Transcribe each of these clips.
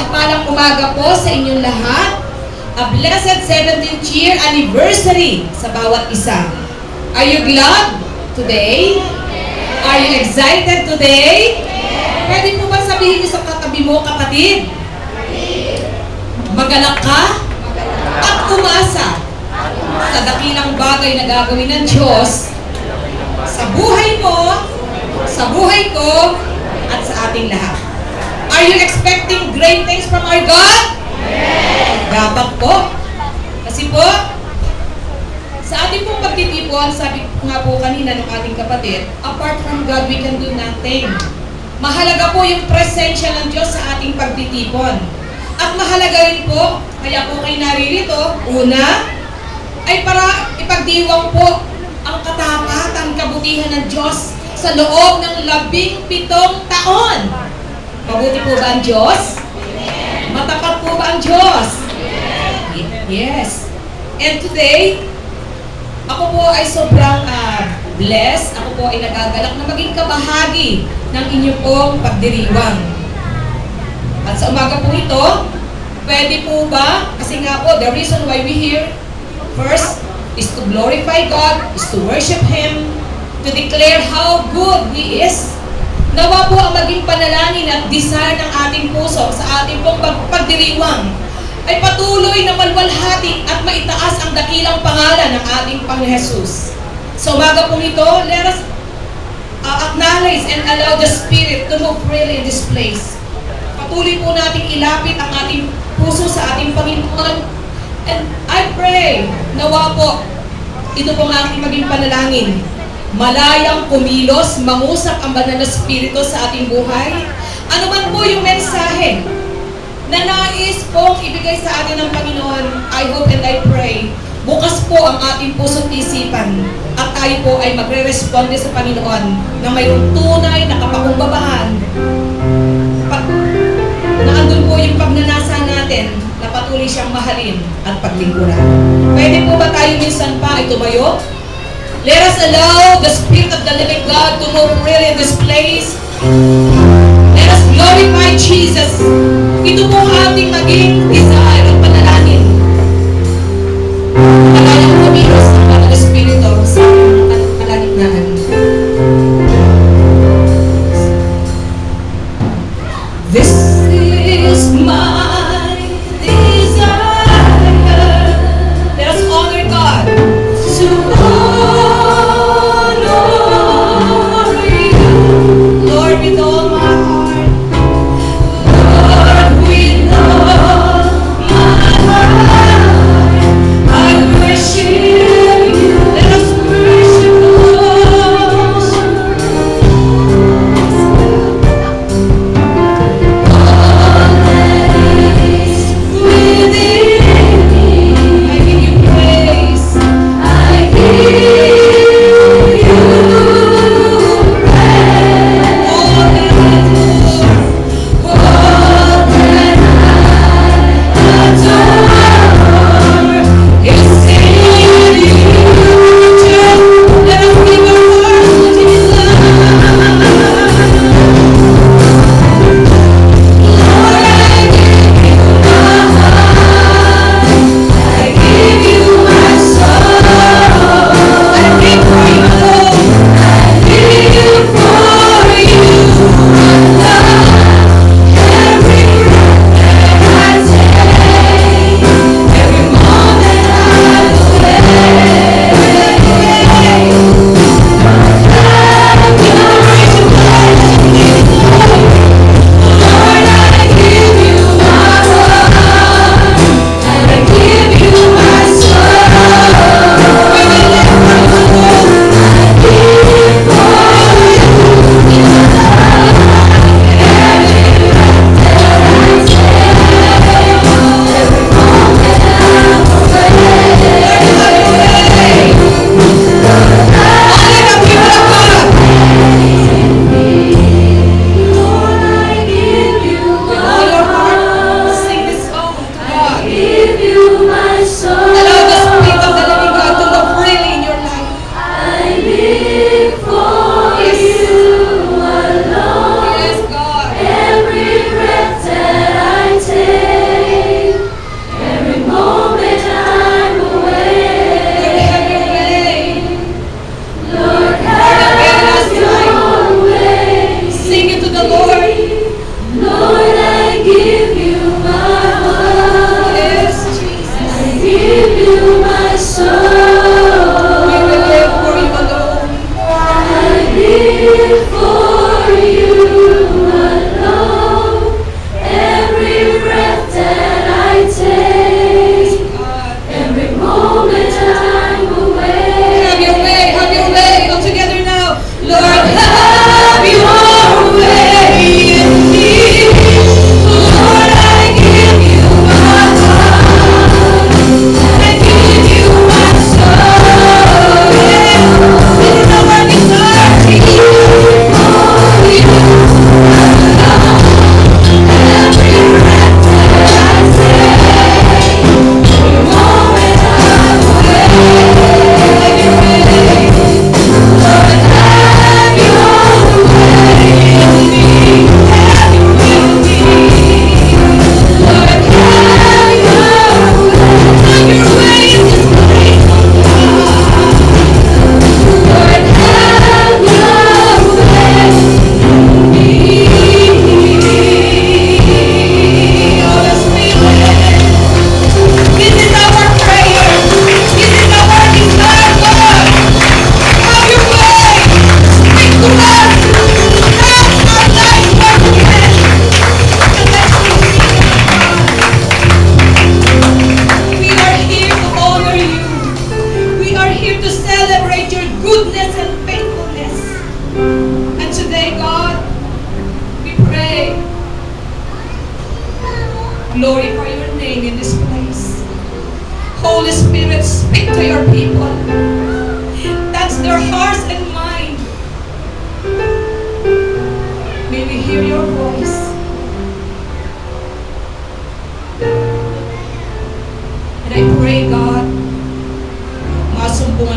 mapagpalang umaga po sa inyong lahat. A blessed 17th year anniversary sa bawat isa. Are you glad today? Are you excited today? Pwede mo ba sabihin niyo sa katabi mo, kapatid? Magalak ka at umasa sa dakilang bagay na gagawin ng Diyos sa buhay mo, sa buhay ko, at sa ating lahat. Are you expecting great things from our God? Yes! Dapat po. Kasi po, sa ating pong pagtitipon, sabi nga po kanina ng ating kapatid, apart from God, we can do nothing. Mahalaga po yung presensya ng Diyos sa ating pagtitipon. At mahalaga rin po, kaya po kayo naririto, una, ay para ipagdiwang po ang katapatan, kabutihan ng Diyos sa loob ng 17 taon. Mabuti po ba ang Diyos? Matapat po ba ang Diyos? Yes. And today, ako po ay sobrang blessed. Ako po ay nagagalak na maging kabahagi ng inyong pong pagdiriwang. At sa umaga po ito, pwede po ba? Kasi nga po, the reason why we here, first, is to glorify God, is to worship Him, to declare how good He is. Nawa po ang maging panalangin at desire ng ating puso sa ating pong pagdiriwang ay patuloy na malwalhati at maitaas ang dakilang pangalan ng ating Panginoon Jesus. Sa umaga pong ito, let us acknowledge and allow the Spirit to move freely in this place. Patuloy po nating ilapit ang ating puso sa ating Panginoon. And I pray, nawa po, ito pong aking maging panalangin, malayang kumilos, mangusap ang banal na Espiritu sa ating buhay. Ano man po yung mensahe na nais pong ibigay sa atin ng Panginoon, I hope and I pray, bukas po ang ating puso't isipan at tayo po ay magre-responde sa Panginoon na mayroong tunay na kapakumbabaan na andun po yung pagnanasa natin na patuloy siyang mahalin at paglingkuran. Pwede po ba tayo minsan pa ay tumayo? Let us allow the Spirit of the living God to move freely in this place. Let us glorify Jesus. Ito po ang ating maging desire at panalangin. Malayang kumilos ang banal na Espiritu sa ating kalagitnaan. This is my desire. Let us honor God. To honor you, Lord, with all my heart. Lord, with all my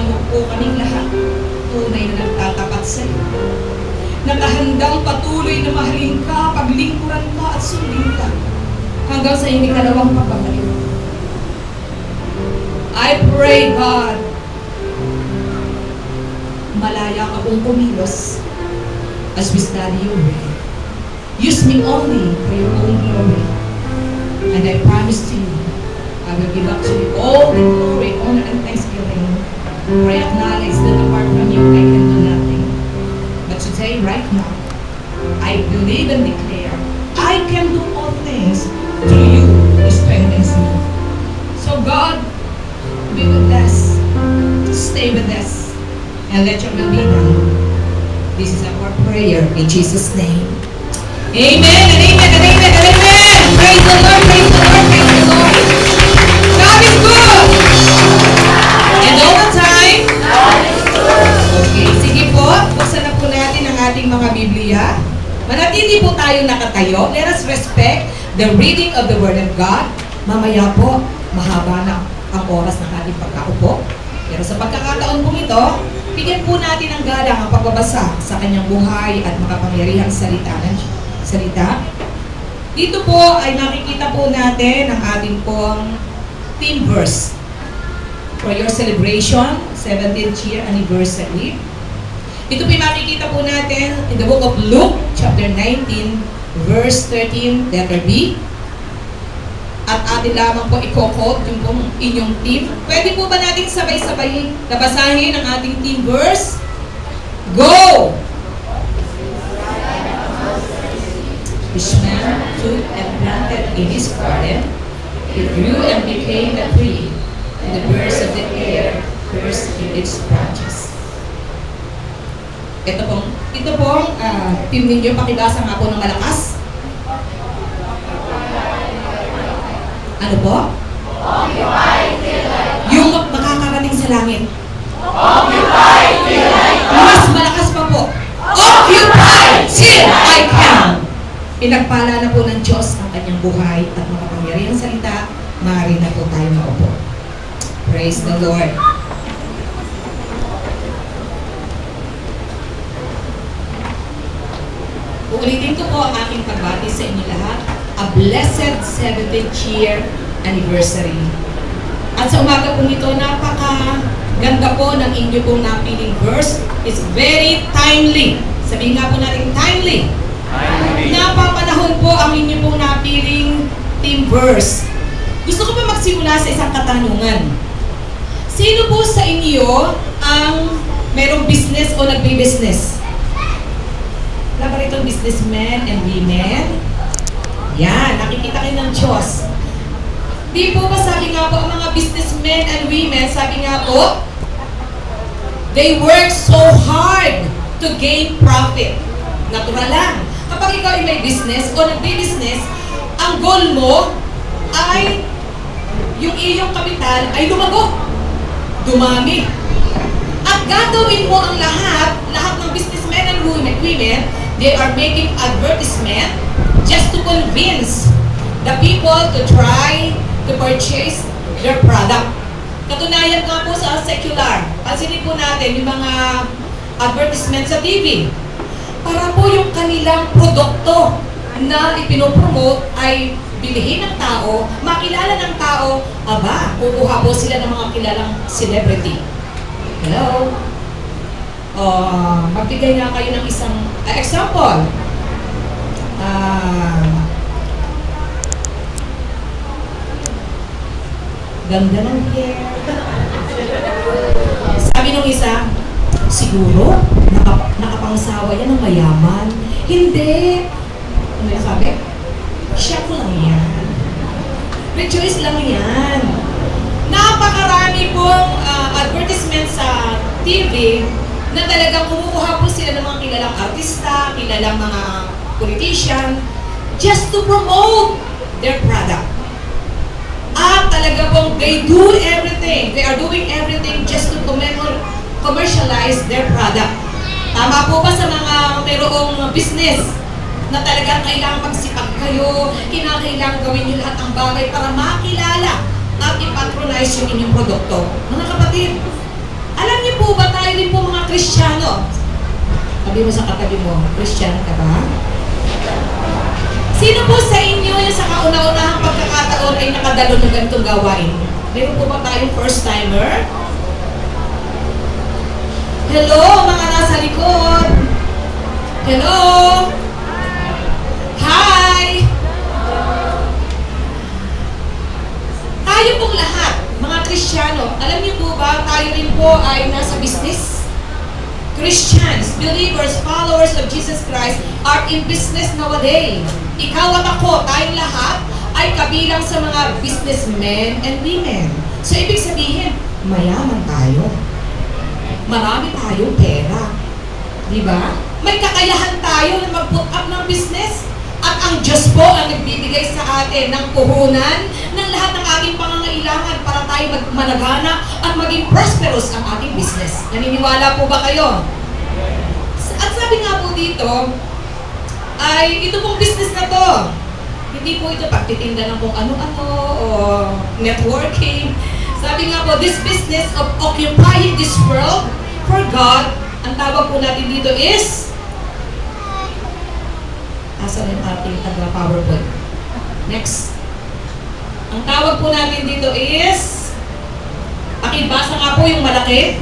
Tingnan mo po kaming lahat, tunay na nagtatapat sa iyo. Nakahandang patuloy na mahalin ka, paglingkuran ka at sundin ka hanggang sa iyong ikalawang pagbabalik. I pray, God, malaya ka kong kumilos as we study your word. Use me only for your own glory. And I promise to you, I will give up to you all the glory, honor, and thanksgiving. For I acknowledge that apart from you, I can do nothing. But today, right now, I believe and declare, I can do all things through you who strengthens me. So God, be with us, stay with us, and let your will be done. This is our prayer in Jesus' name. Amen and amen and amen and amen. Praise the Lord, praise the Lord, praise the Lord. God is good. And all the time. Okay, sige po. Buksan na po natin ang ating mga Biblia. Manatili po tayo nakatayo. Let us respect the reading of the Word of God. Mamaya po, mahaba na ang oras ng ating pagkaupo. Pero sa pagkakataon po ito, bigyan po natin ang galang ang pagbabasa sa kanyang buhay at makapangyarihang salita. Dito po ay makikita po natin ang ating pong theme verse for your celebration, 17th year anniversary. Ito po makikita po natin in the book of Luke, chapter 19, verse 13, letter B. At atin lamang po i-quote yung pong inyong theme. Pwede po ba natin sabay-sabay nabasahin ang ating theme verse? Go! Which man took and planted in his garden, it grew and became a tree, and the birds of the air perched in its branches. Ito pong team ninyo, pakibasa nga po ng malakas. Ano po? Yung makakarating sa langit. Mas malakas pa po. Occupy till I come. Pinagpala na po ng Diyos ang kanyang buhay at makapangyarihang salita, maaari na po tayo maupo. Praise the Lord. Uulitin ko po ang aking pagbati sa inyo lahat. A blessed 17th year anniversary. At sa umaga po nito, napaka-ganda po ng inyo pong napiling verse. It's very timely. Sabihin nga po natin, timely. Napapanahon po ang inyo pong napiling theme verse. Gusto ko pa magsimula sa isang katanungan. Sino po sa inyo ang merong business o nagbi-business? Wala ba rito businessmen and women? Yan, nakikita kayo ng Diyos. Di po ba sabi nga po ang mga businessmen and women, sabi nga po, they work so hard to gain profit. Natural lang. Kapag ikaw ay may business o nagbi-business, ang goal mo ay yung iyong kapital ay lumago, dumami. At gagawin mo ang lahat ng businessmen and women, they are making advertisement just to convince the people to try to purchase their product. Katunayan nga po sa secular, pansinin po natin yung mga advertisement sa TV. Para po yung kanilang produkto na ipinopromote ay bilihin ng tao, makilala ng tao, aba, kukuha po sila ng mga kilalang celebrity. Hello? Magbigay nga kayo ng isang example. Ganda ng hair. Sabi nung isa, siguro, nakapangsawa yan ng mayaman. Hindi. Ano yung sabi? Siya ko lang yan. Rejoice lang yan. Napakarami pong advertisement sa TV na talagang kumukuha po sila ng mga kilalang artista, kilalang mga politician, just to promote their product. At talaga pong they do everything. They are doing everything just to commercialize their product. Tama po ba sa mga mayroong business na talagang kailangang pagsipag kayo, kinakailangan gawin nyo lahat ng bagay para makilala at ipatronize yung inyong produkto? Mga kapatid, alam Kristiyano. Sabi mo sa katabi mo, Kristiyano ka ba? Sino po sa inyo yung sa kauna-unahang pagkakataon ay nakadalo ng ganitong gawain? Meron po ba tayong first timer? Hello, mga nasa likod! Hello! Hi! Tayo pong lahat, mga Kristiyano, alam niyo po ba, tayo rin po ay nasa business? Christians, believers, followers of Jesus Christ are in business nowadays. Ikaw at ako, tayong lahat, ay kabilang sa mga businessmen and women. So, ibig sabihin, mayaman tayo. Marami tayong pera. Di ba? May kakayahan tayo na mag-put up ng business. At ang Diyos po ang nagbibigay sa atin ng puhunan ng lahat ng ating pangangailangan para tayo managana at maging prosperous ang ating business. Naniniwala po ba kayo? At sabi nga po dito, ay ito pong business na to. Hindi po ito pagtitinda ng kung ano-ano o networking. Sabi nga po, this business of occupying this world for God, ang tawag po natin dito is asan yung ating taga-PowerPoint? Next. Ang tawag po natin dito is pakibasa nga po yung malaki.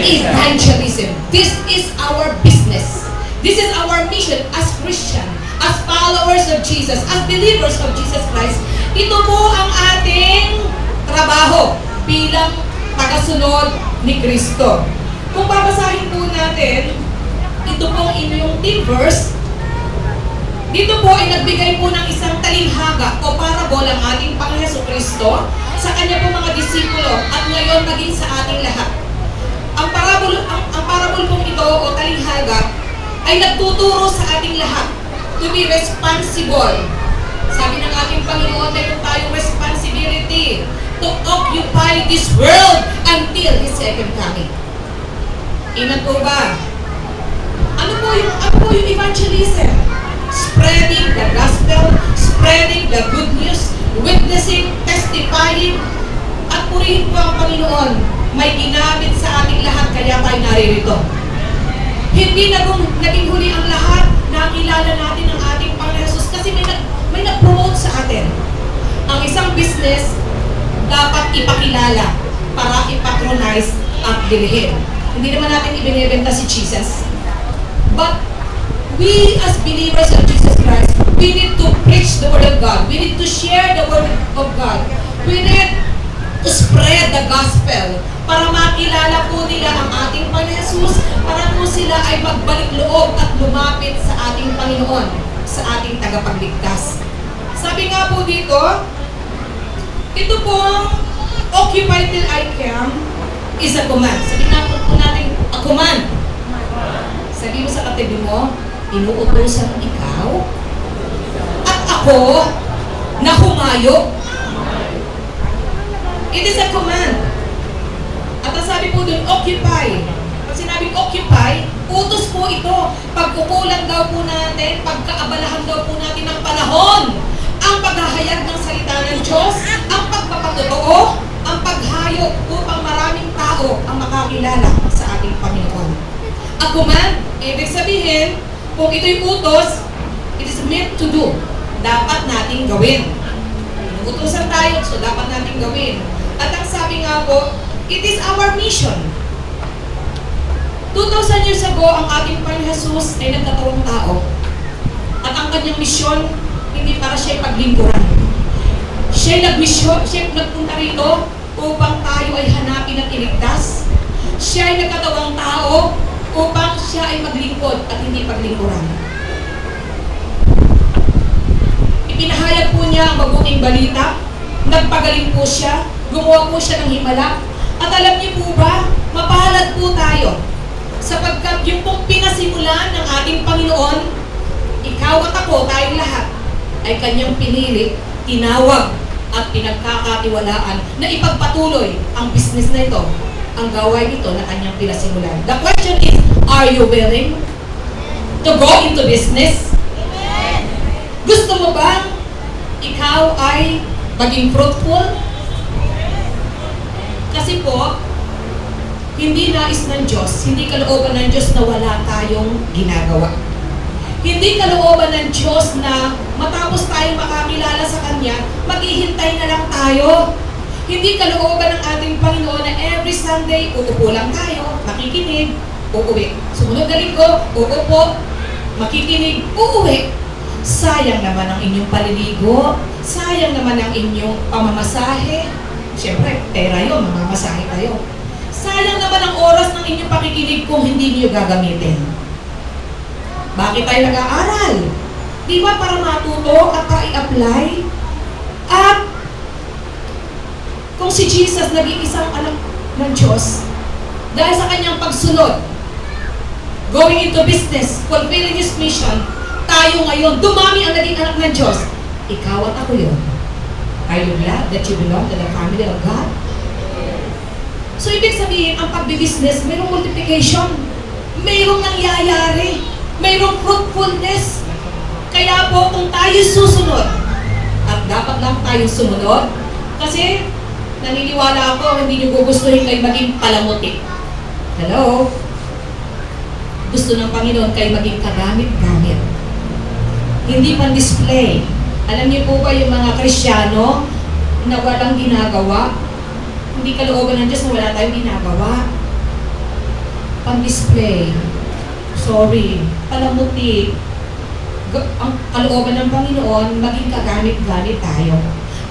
Evangelism. This is our business. This is our mission as Christian, as followers of Jesus, as believers of Jesus Christ. Ito po ang ating trabaho bilang tagasunod ni Kristo. Kung babasahin po natin, ito pong inyong team verse, dito po ay nagbigay po ng isang talinghaga o parabol ang ating Panginoon Jesucristo sa kanya po mga disipulo at ngayon maging sa ating lahat. Ang parabol pong ito o talinghaga ay nagtuturo sa ating lahat to be responsible. Sabi ng ating Panginoon, mayroon tayong responsibility to occupy this world until His second coming. Amen po ba? Ano po yung evangelism? Spreading the gospel, spreading the good news, witnessing, testifying, at purihin po ang Panginoon. May ginamit sa ating lahat, kaya tayo naririto. Hindi naging huli ang lahat, nakilala natin ang ating Panginoon Jesus kasi may nag-promote sa atin. Ang isang business, dapat ipakilala para ipatronize at bilhin. Hindi naman natin ibinibenta si Jesus. But we as believers of Jesus Christ, we need to preach the Word of God. We need to share the Word of God. We need to spread the gospel para makilala po nila ang ating Panginoon Jesus, para po sila ay magbalik loob at lumapit sa ating Panginoon, sa ating tagapagligtas. Sabi nga po dito, ito pong occupy till I come is a command. Sabi nga po natin, a command. Sabi mo sa katabi mo, inuutosan ikaw at ako na humayo. It is a command. At ang sabi po dun, occupy. Pag sinabing occupy, utos po ito. Pagkukulang daw po natin, pagkaabalahan daw po natin ng panahon, ang paghahayag ng salita ng Diyos, ang pagpapatotoo, ang paghayo upang maraming tao ang makakilala sa ating Panginoon. A command, ibig sabihin, kung ito'y utos, it is meant to do. Dapat nating gawin. Inuutosan tayo, so dapat nating gawin. At ang sabi nga po, it is our mission. 2,000 years ago, ang ating Panginoon Jesus ay nagkatawang tao. At ang kanyang misyon, hindi para siya'y paglingkuran. Siya'y nagmisyon, siya'y nagpunta rito upang tayo ay hanapin at iligtas. Siya'y nagkatawang tao upang siya ay maglingkod at hindi paglingkuran. Ipinahayag po niya ang mabuting balita, nagpagaling po siya, gumawa po siya ng himala, at alam niyo po ba, mapalad po tayo, sapagkat yung pong pinasimulan ng ating Panginoon, ikaw at ako, tayong lahat, ay kanyang pinili, tinawag, at pinagkakatiwalaan na ipagpatuloy ang business na ito, ang gawain ito na kanyang pinasimulan. The question is, are you willing to go into business? Amen. Gusto mo ba ikaw ay maging fruitful? Kasi po, Hindi nais ng Diyos, hindi kalooban ng Diyos na wala tayong ginagawa. Hindi kalooban ng Diyos na matapos tayong makakilala sa Kanya, maghihintay na lang tayo. Hindi kalooban ng ating Panginoon na every Sunday, uupo lang tayo, makikinig, uuwi. Sumunod na linggo, uupo, makikinig, uuwi. Sayang naman ang inyong paliligo, sayang naman ang inyong pamamasahe. Siyempre, pera yun, mamamasahe tayo. Sayang naman ang oras ng inyong pakikinig kung hindi niyo gagamitin. Bakit tayo nag-aaral? Di ba para matuto at para i-apply? At kung si Jesus naging isang anak ng Diyos, dahil sa kanyang pagsunod, going into business, fulfilling His mission, tayo ngayon, dumami ang naging anak ng Diyos. Ikaw at ako yun. Are you glad that you belong to the family of God? So, ibig sabihin, ang pagbibusiness, mayroong multiplication, mayroong nangyayari, mayroong fruitfulness. Kaya po, kung tayo susunod, at dapat lang tayo sumunod, kasi naniniwala ako, hindi niyo gugustuhin kayo maging palamuti. Hello? Gusto ng Panginoon kayo maging kagamit-gamit. Hindi pang display. Alam niyo po ba yung mga Kristiyano na walang ginagawa? Hindi kalooban ng Diyos na wala tayong ginagawa. Pang-display. Sorry. Palamuti. Ang kalooban ng Panginoon, maging kagamit-gamit tayo.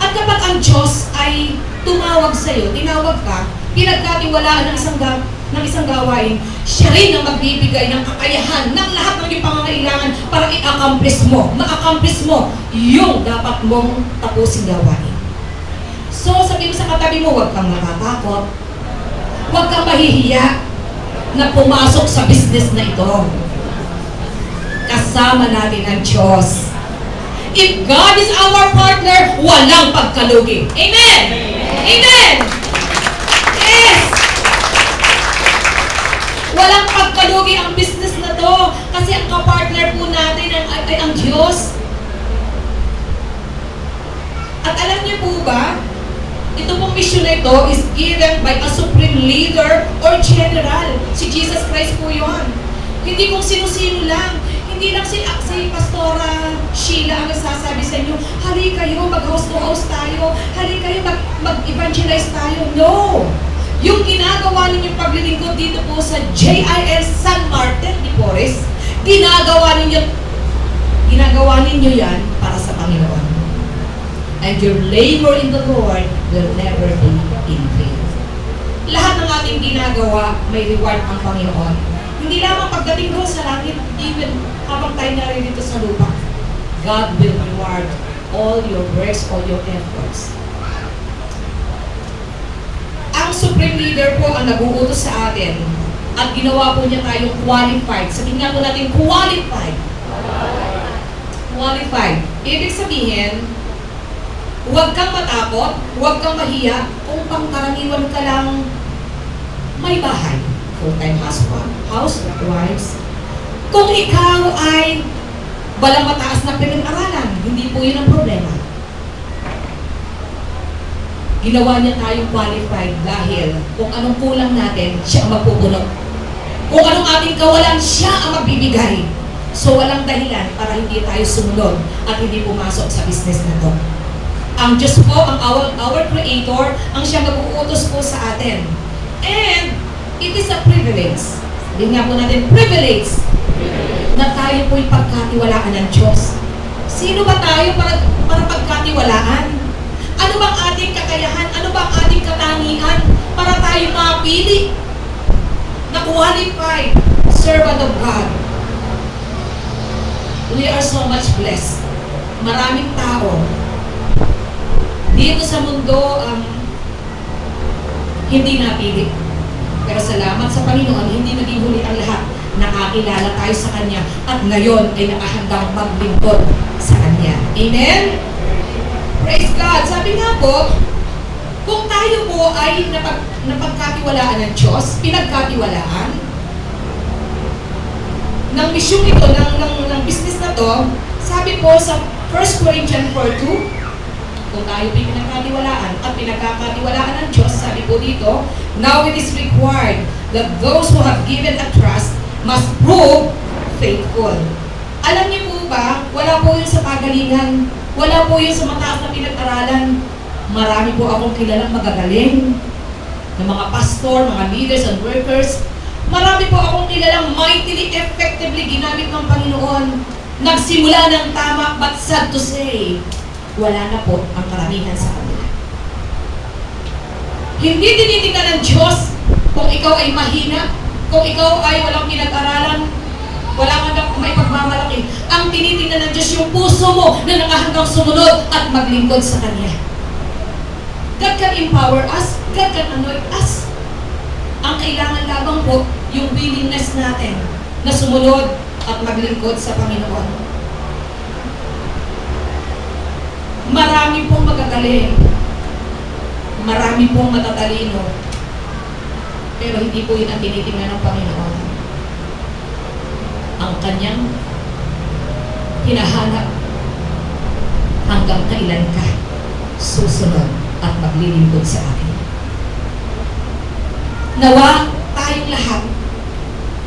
At kapag ang Diyos ay tumawag sa'yo, tinawag ka, pinagkatiwalaan ng isang gawain, siya rin ang magbibigay ng kakayahan ng lahat ng iyong pangangailangan para i-accomplish mo, ma-accomplish mo yung dapat mong tapusin gawain. So, sabi mo sa katabi mo, huwag kang matatakot. Huwag kang mahihiya na pumasok sa business na ito. Kasama natin ang Diyos. If God is our partner, walang pagkalugi. Amen! Amen! Yes! Walang pagkalugi ang business na to kasi ang kapartner po natin ay ang Diyos. At alam niyo po ba, ito pong mission na ito is given by a supreme leader or general. Si Jesus Christ po yun. Hindi kung sino-sino lang. Hindi lang si Pastora Sheila ang nagsasabi sa inyo, hali kayo, mag-house to house tayo, hali kayo, mag-evangelize tayo. No! Yung ginagawa ninyong paglilingkod dito po sa JIL San Martin de Porres, ginagawa ninyo yan para sa Panginoon. And your labor in the Lord will never be in vain. Lahat ng ating ginagawa, may reward ang Panginoon. Hindi lamang pagdating doon sa langit, even habang tayo naririto sa lupa, God will reward all your works, all your efforts. Ang Supreme Leader po ang nag-uutos sa atin at ginawa po niya tayong qualified. Sabihin nga po natin, qualified. Qualified. Ibig sabihin, huwag kang matakot, huwag kang mahiya kung pangkaraniwan ka lang may bahay. Full-time housewives. Kung ikaw ay walang mataas na pinag-aralan, hindi po yun ang problema. Ginawa niya tayong qualified dahil kung anong kulang natin, siya ang magpupuno. Kung anong ating kawalan, siya ang magbibigay. So walang dahilan para hindi tayo sumunod at hindi pumasok sa business na to. Ang Diyos po, ang our Creator, ang siyang mag-uutos po sa atin. And it is a privilege. Hindi nga po natin privilege na tayo po'y pagkatiwalaan ng Diyos. Sino ba tayo para pagkatiwalaan? Ano bang ating kakayahan? Ano bang ating katangian para tayo mapili na qualified servant of God? We are so much blessed. Maraming tao dito sa mundo hindi napili. Pero salamat sa Panginoon, hindi naging huli ang lahat. Nakakilala tayo sa Kanya at ngayon ay nakahandang maglingkod sa Kanya. Amen? Praise God! Sabi nga po, kung tayo po ay napagkatiwalaan ng Diyos, pinagkatiwalaan ng misyong ito, ng business na to, sabi po sa 1 Corinthians 4:2, kung tayo pinagkatiwalaan at pinagkakatiwalaan ng Diyos, sabi po dito, now it is required that those who have given a trust must prove faithful. Alam niyo po ba, wala po yun sa pagalingan, wala po yun sa mataas na pinag-aralan. Marami po akong kilalang magagaling ng mga pastor, mga leaders and workers. Marami po akong kilalang mightily, effectively ginamit ng Panginoon. Nagsimula ng tama, but sad to say, wala na po ang karamihan sa kanila. Hindi tinitingnan ng Diyos kung ikaw ay mahina, kung ikaw ay walang pinag-aralan, wala man lang may pagmamalaki. Ang tinitingnan ng Diyos yung puso mo na nakahanggang sumunod at maglingkod sa Kanya. God can empower us, God can anoint us. Ang kailangan lamang po, yung willingness natin na sumunod at maglingkod sa Panginoon. Marami pong magagaling, marami pong matatalino, pero hindi po yun ang tinitingnan ng Panginoon. Ang Kanyang hinahanap, hanggang kailan ka susunod at maglilingkod sa akin. Nawa tayong lahat,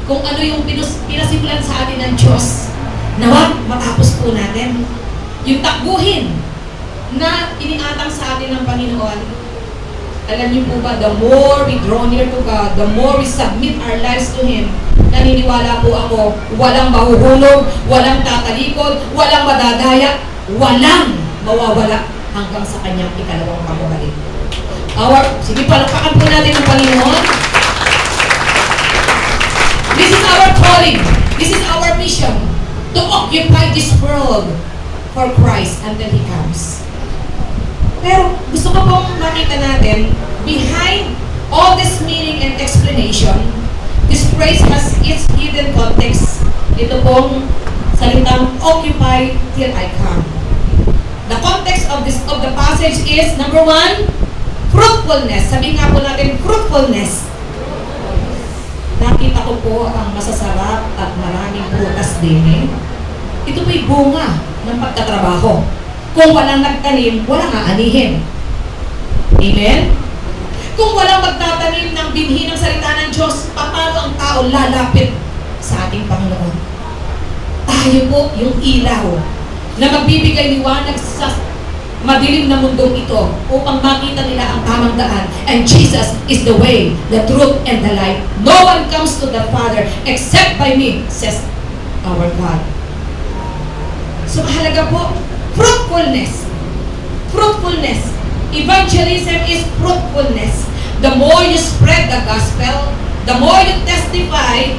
kung ano yung pinasimulan sa atin ng Diyos, nawa matapos po natin yung takbuhin na iniatang sa atin ng Panginoon. Alam niyo po ba, the more we draw near to God, the more we submit our lives to Him, naniniwala po ako, walang mahuhulog, walang tatalikod, walang madadaya, walang mawawala hanggang sa Kanyang ikalawang pagbabalik. Sige, palakpakan po natin ang Panginoon. This is our calling. This is our mission to occupy this world for Christ until He comes. Pero gusto ko pong makita natin, behind all this meaning and explanation, this phrase has its hidden context. Ito pong salitang occupy till I come. The context of the passage is, number 1, fruitfulness. Sabihin nga po natin, fruitfulness. Nakita ko po ang masasarap at maraming prutas din eh. Ito po'y bunga ng pagtatrabaho. Kung walang nagtanim, walang aanihin. Amen? Kung walang magtatanim ng binhi ng salita ng Diyos, paano ang tao lalapit sa ating Panginoon? Tayo po yung ilaw na magbibigay liwanag sa madilim na mundong ito upang makita nila ang tamang daan. And Jesus is the way, the truth, and the life. No one comes to the Father except by me, says our God. So mahalaga po, fruitfulness. Fruitfulness. Evangelism is fruitfulness. The more you spread the gospel, the more you testify,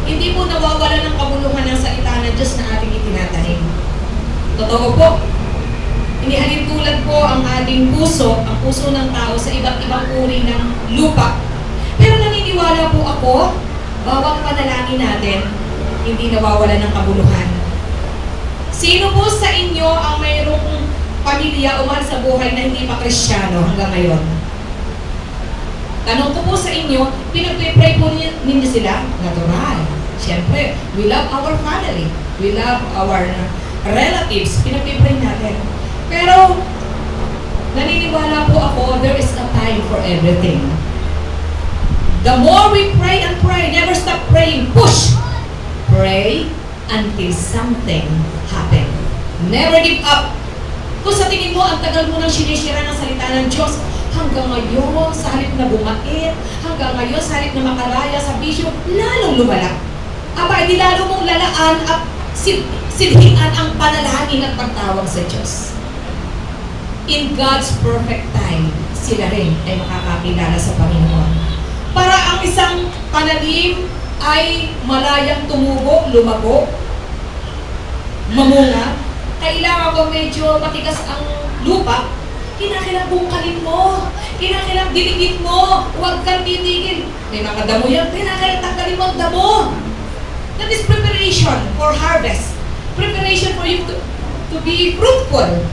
hindi po nawawala ng kabuluhan ng salita ng Diyos na ating itinatanim. Totoo po. Inihalin tulad po ang ating puso, ang puso ng tao sa iba't ibang uri ng lupa. Pero naniniwala po ako, bawat panalangin natin, hindi nawawala ng kabuluhan. Sino po sa inyo ang mayroong pamilya o mahal sa buhay na hindi pa Kristiyano hanggang ngayon? Tanong ko po sa inyo, pinag-pray po ninyo sila? Natural. Siyempre, we love our family. We love our relatives. Pinag-pray natin. Pero, naniniwala po ako, there is a time for everything. The more we pray and pray, never stop praying, push! Pray until something happen. Never give up. Kung sa tingin mo, ang tagal mo nang sinisira ng salita ng Diyos, hanggang ngayon, sa halip na bumait, hanggang ngayon, sa halip na makalaya sa bisyo, lalong lumala. Aba, di lalo mong lalaan at silhian ang panalangin at pagtawag sa Diyos. In God's perfect time, sila rin ay makakakilala sa Panginoon. Para ang isang pananim ay malayang tumubo, lumago, mamunga, kailangan ko medyo matigas ang lupa, kinakailang bungkalin mo, kinakailang diligin mo, huwag kang titigil. May mga damo yan, kinakailang tanggalin mo ang damo. That is preparation for harvest. Preparation for you to be fruitful.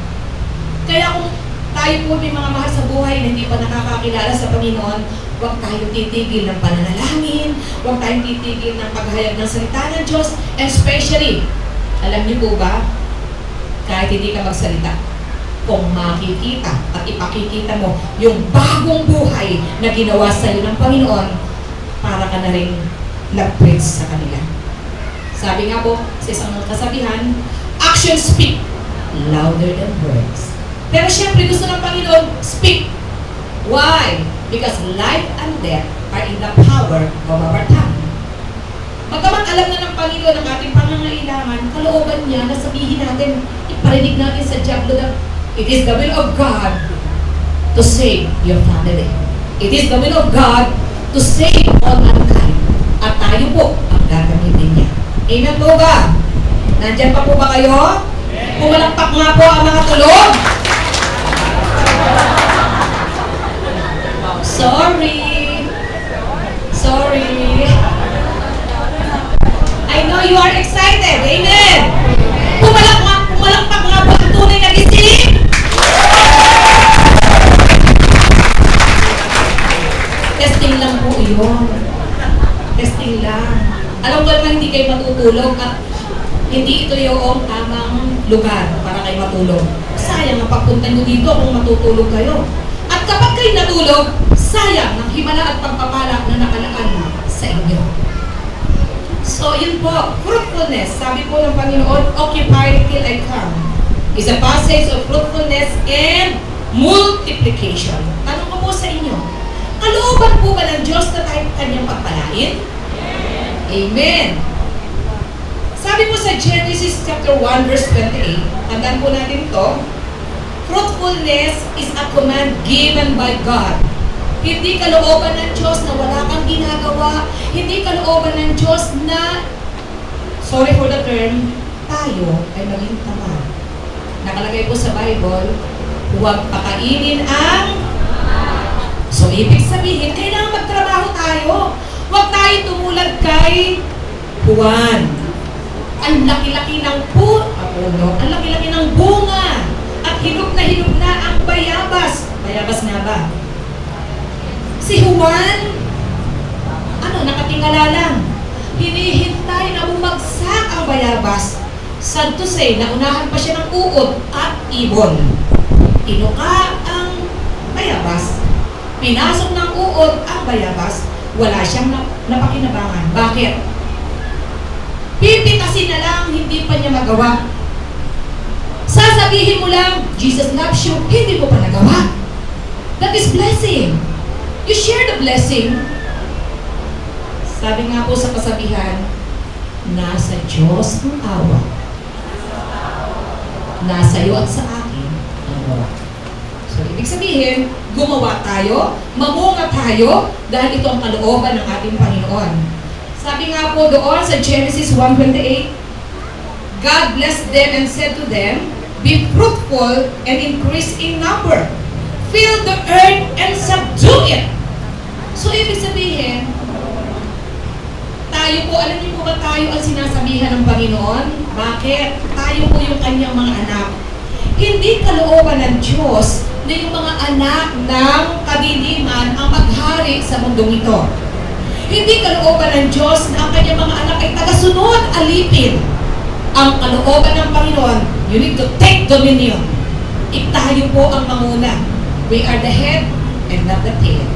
Kaya kung tayo po may mga mahal sa buhay na hindi pa nakakakilala sa Panginoon, huwag tayong titigil ng pananalangin, huwag tayong titigil ng paghayag ng salita ng Diyos, and especially, alam niyo po ba, kahit hindi ka magsalita, kung makikita at ipakikita mo yung bagong buhay na ginawa sa iyo ng Panginoon, para ka na rin nag-preach sa kanila. Sabi nga po sa isang kasabihan, actions speak louder than words. Pero syempre gusto ng Panginoon, speak. Why? Because life and death are in the power of our tongue. Bagamat alam na ng Panginoon ang ating pangangailangan, kalooban niya na sabihin natin, iparinig natin sa diablo na it is the will of God to save your family. It is the will of God to save all mankind. At tayo po ang gagamitin niya. Amen po ba? Nandyan pa po ba kayo? Pumalakpak nga po ang mga tulog. Sorry. I know you are excited. Amen. Pumalakpak nga po ang tunay na gising. Testing lang po yun. Testing lang. Alam ko naman hindi kayo matutulog at hindi ito yung tamang lugar para kayo matulog. Sayang ang pagpunta nyo dito kung matutulog kayo. At kapag kayo natulog, sayang ang himala at pagpapala na nakalaan sa inyo. So yun po, fruitfulness. Sabi po ng Panginoon, occupy till I come. Is a passage of fruitfulness and multiplication. Tanong ko po sa inyo, kalooban po ba ng Diyos na tayo kanyang pagpalain? Amen. Sabi po sa Genesis chapter 1 verse 28, tandaan po natin to, fruitfulness is a command given by God. Hindi kalooban ng Diyos na wala kang ginagawa. Hindi kalooban ng Diyos na, sorry for the term, tayo ay maging tamad. Nakalagay po sa Bible, huwag pakainin ang... So, ibig sabihin, kailangan magtrabaho tayo. Huwag tayo tumulad kay Juan. Ang laki-laki ng puno, ang laki-laki ng bunga, at hinog na ang bayabas. Bayabas nga ba? Si Juan, nakatingala lang. Hinihintay na bumagsak ang bayabas. Sad to say, naunahan pa siya ng uod at ibon. Inuka ang bayabas. Pinasok ng uod ang bayabas. Wala siyang napakinabangan. Bakit? Pipitasin na lang, hindi pa niya magawa. Sasabihin mo lang, Jesus loves you, hindi mo pa nagawa. That is blessing. You share the blessing. Sabi nga po sa kasabihan, nasa Diyos ang awa. Nasa iyo at sa akin ang awa. So, ibig sabihin, gumawa tayo, mamunga tayo, dahil ito ang kalooban ng ating Panginoon. Sabi nga po doon sa Genesis 1:28, God blessed them and said to them, be fruitful and increase in number. Fill the earth and subdue it. So, ibig sabihin, tayo po, alam niyo po ba tayo ang sinasabihan ng Panginoon? Bakit? Tayo po yung kanyang mga anak. Hindi kalooban ng Diyos na yung mga anak ng kadiliman ang maghari sa mundong ito. Hindi kalooban ng Diyos na ang kanyang mga anak ay tagasunod, alipin. Ang kalooban ng Panginoon, you need to take dominion. Tayo po ang manguna. We are the head and not the tail.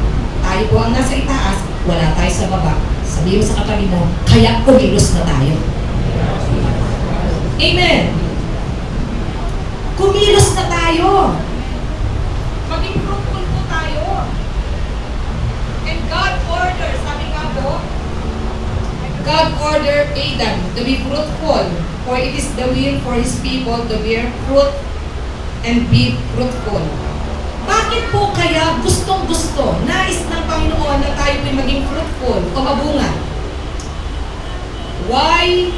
Tayo po ang nasa itaas, wala tayo sa baba. Sabihin mo sa katabi mo, kaya kumilos na tayo. Amen. Kumilos na tayo. Maging fruitful po tayo. And God ordered, sabi nga po, God ordered Adam to be fruitful, for it is the will for His people to bear fruit and be fruitful. Bakit po kaya gustong-gusto, nais ng Panginoon na tayo ay maging fruitful o mabunga? Why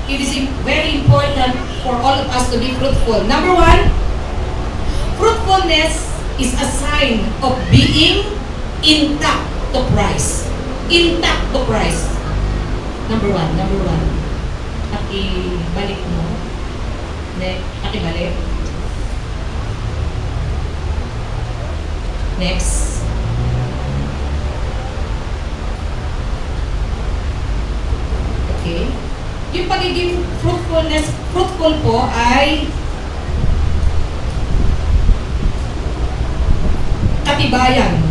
it is very important for all of us to be fruitful? Number one, fruitfulness is a sign of being intact to Christ. Intact to Christ. Number one. Pakibalik mo. Pakibalik. Next. Okay. Yung pagiging fruitful po ay katibayan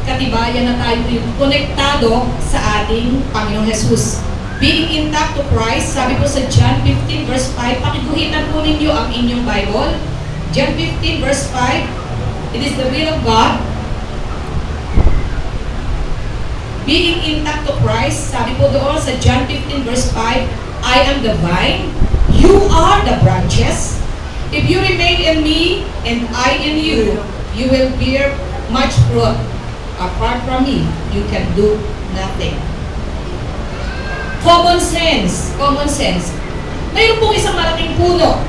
katibayan na tayo yung konektado sa ating Panginoong Jesus. Being intact to Christ, sabi po sa John 15 verse 5, pakiguhitan po ninyo ang inyong Bible. John 15 verse 5, it is the will of God. Being intact to Christ, sabi po doon sa John 15 verse 5, I am the vine, you are the branches. If you remain in me, and I in you, you will bear much fruit. Apart from me, you can do nothing. Common sense, common sense. Mayroon pong isang malaking puno.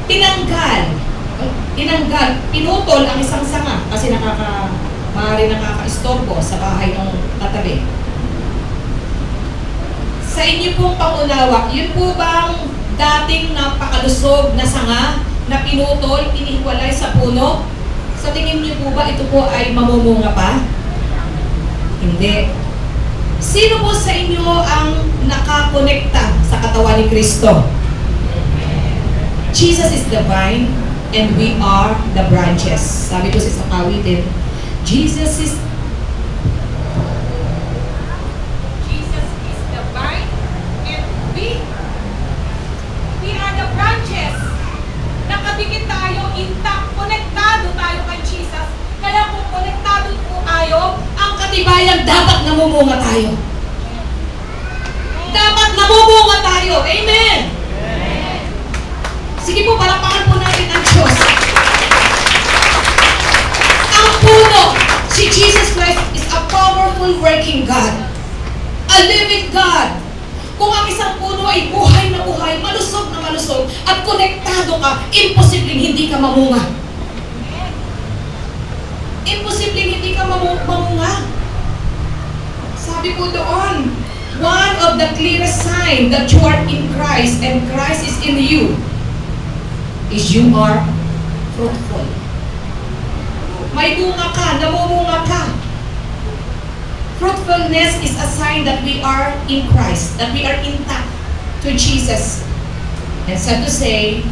Tinanggal, pinutol ang isang sanga kasi maaaring nakaka-istorbo sa bahay ng katabi. Sa inyo pong pangunawa, yun po bang dating napakalusog na sanga na pinutol, inihiwalay sa puno? Sa tingin niyo po ba ito po ay mamumunga pa? Hindi. Sino po sa inyo ang nakakonekta sa katawan ni Kristo? Jesus is the vine and we are the branches. Sabi ko sa Awitin, Jesus is the vine and we are the branches. Nakadikit tayo, intact, konektado tayo kay Jesus. Kaya kung konektado po tayo, ang katibayan dapat namumunga tayo. Dapat namumunga tayo. Amen! Sige po, palakpakan po natin ang Diyos. Ang puno, si Jesus Christ is a powerful working God. A living God. Kung ang isang puno ay buhay na buhay, malusog na malusog, at konektado ka, imposibleng hindi ka mamunga. Imposibleng hindi ka mamunga. Sabi po doon, one of the clearest signs that you are in Christ and Christ is in you is you are fruitful. May bunga ka, namumunga ka. Fruitfulness is a sign that we are in Christ, that we are intact to Jesus. And so to say,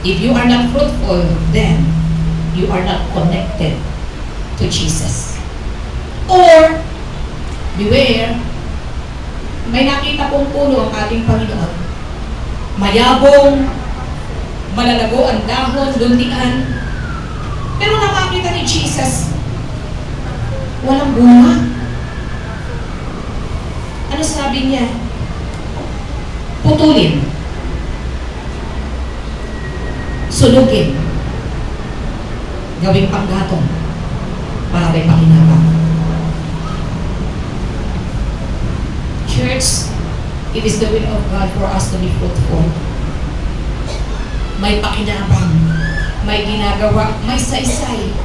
if you are not fruitful, then you are not connected to Jesus. Or, beware, may nakita pong puno ang ating Panginoon. Mayabong, malalago ang dahon, luntian. Pero nakakita ni Jesus, walang bunga. Ano sabi niya? Putulin. Sunugin. Gawing panggatong para may pakinabang. Church, it is the will of God for us to be fruitful. May pakinabang, may ginagawa, may saysay.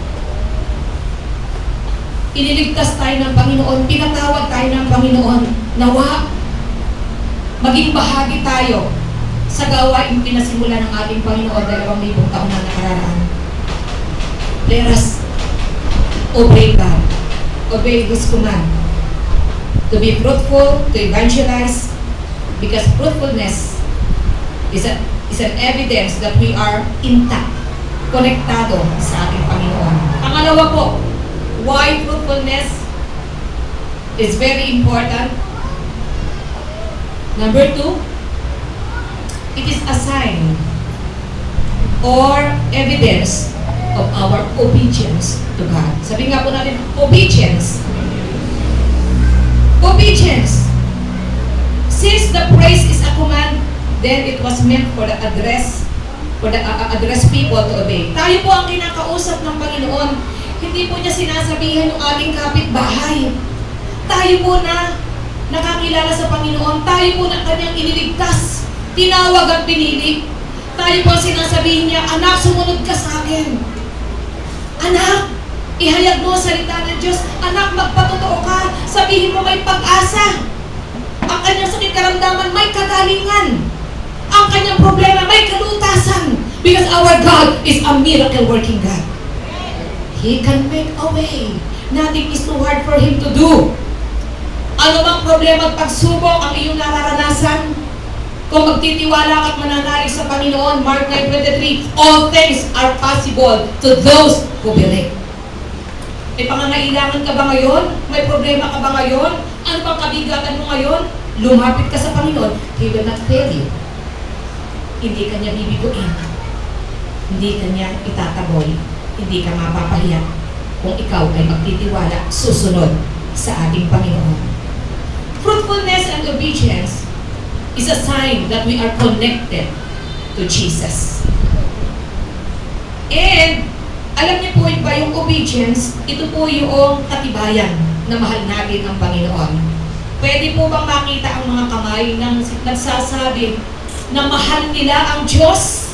Iniligtas tayo ng Panginoon, pinatawad tayo ng Panginoon. Nawa, maging bahagi tayo sa gawain pinasimula ng ating Panginoon 2,000 taon na nakararaan. Let us obey God, obey His command, to be fruitful, to evangelize, because fruitfulness is an evidence that we are intact, konektado sa ating Panginoon. Pangalawa po, why fruitfulness is very important. Number 2, it is a sign or evidence of our obedience to God. Sabi nga po natin, obedience. Obedience. Since the praise is a command, then it was meant for the address people to obey. Tayo po ang kinakausap ng Panginoon. Hindi po niya sinasabihan yung ating kapitbahay. Tayo po na nakakilala sa Panginoon. Tayo po na kanyang iniligtas. Tinawag at pinili. Tayo po sinasabihin niya, anak, sumunod ka sa akin. Anak, ihayag mo ang salita ng Diyos. Anak, magpatotoo ka. Sabihin mo may pag-asa. Ang kanyang sakit karamdaman, may kagalingan. Ang kanyang problema, may kalutasan. Because our God is a miracle working God. He can make a way. Nothing is too hard for Him to do. Ano bang problema at pagsubok ang iyong nararanasan? Kung magtitiwala at mananalig sa Panginoon, Mark 9:23, all things are possible to those who believe. May pangangailangan ka ba ngayon? May problema ka ba ngayon? Ano bang kabigatan mo ngayon? Lumapit ka sa Panginoon, He will not fail you. Hindi ka niya bibiguin. Hindi ka niya itataboy. Hindi ka mapapahiya kung ikaw ay magtitiwala, susunod sa ating Panginoon. Fruitfulness and obedience is a sign that we are connected to Jesus. And alam niyo po ba yung obedience, ito po yung katibayan na mahal natin ang Panginoon. Pwede po bang makita ang mga kamay ng nagsasabi na mahal nila ang Diyos?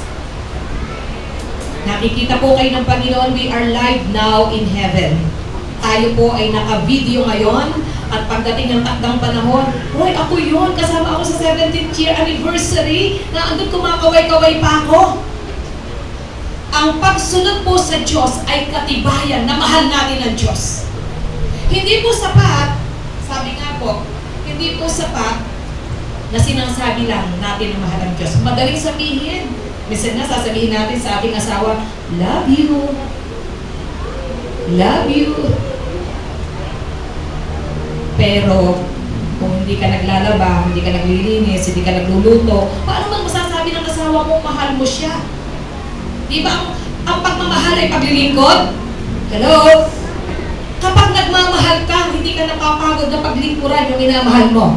Nakikita po kayo ng Panginoon, we are live now in heaven. Tayo po ay naka-video ngayon at pagdating ng takdang panahon, hoy, ako yun, kasama ako sa 17th year anniversary na andun kumakaway-kaway pa ako. Ang pagsunod po sa Diyos ay katibayan na mahal natin ang Diyos. Hindi po sapat, sabi nga po, hindi po sapat na sinasabi lang natin na mahal ang Diyos. Madaling sabihin. Minsan na sasabihin natin sa ating asawa, love you. Love you. Pero, kung hindi ka naglalaba, hindi ka naglilinis, hindi ka nagluluto, paano man masasabi ng asawa mo, mahal mo siya? Di ba ang pagmamahal ay paglilingkod? Hello? Kapag nagmamahal ka, hindi ka napapagod na paglingkuran yung minamahal mo.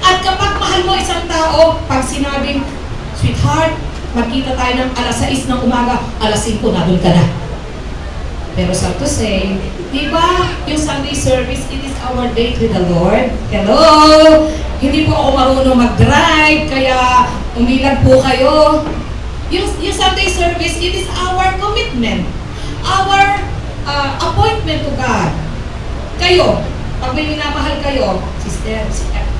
At kapag mahal mo isang tao, pag sinabing, sweetheart, magkita tayo ng alas 6 ng umaga, alas 5 na doon ka na. Pero sad to say, di ba, yung Sunday service, it is our date with the Lord. Hello? Hindi po ako marunong mag-drive, kaya umilag po kayo. Yung Sunday service, it is our commitment. Our appointment to God. Kayo, pag may minamahal kayo, sister,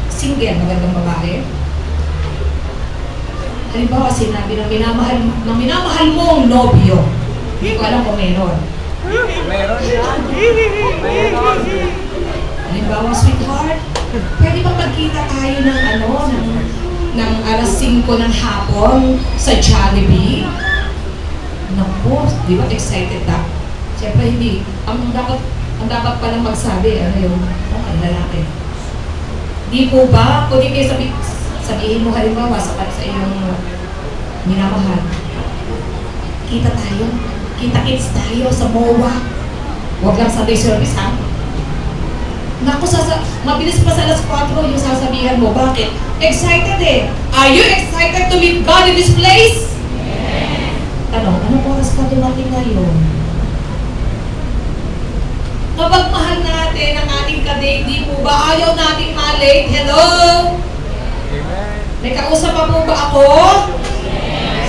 single, magandang babae, halimbawa, sinabi ng minamahal mong nobyo. Hindi ko alam kung meron. Meron yan. Halimbawa, sweetheart, pwede ba magkita tayo ng alas 5 ng hapon sa Jollibee? Naku, di ba excited ka? Siyempre hindi. Ang dapat palang magsabi, okay, lalaki. Di po ba? Kung di kayo sabihin mo halimbawa sa iyong minamahal, kita tayo, kita-kits tayo sa MOA. Huwag lang Sunday service, ha? Naku, mabilis pa sa alas 4 yung sasabihan mo. Bakit? Excited eh. Are you excited to meet God in this place? Yes. Anong oras ka dumating ngayon? Kapag mahal natin ang ating kadate, di po ba ayaw nating malate? Hello? May kausap pa po ba ako?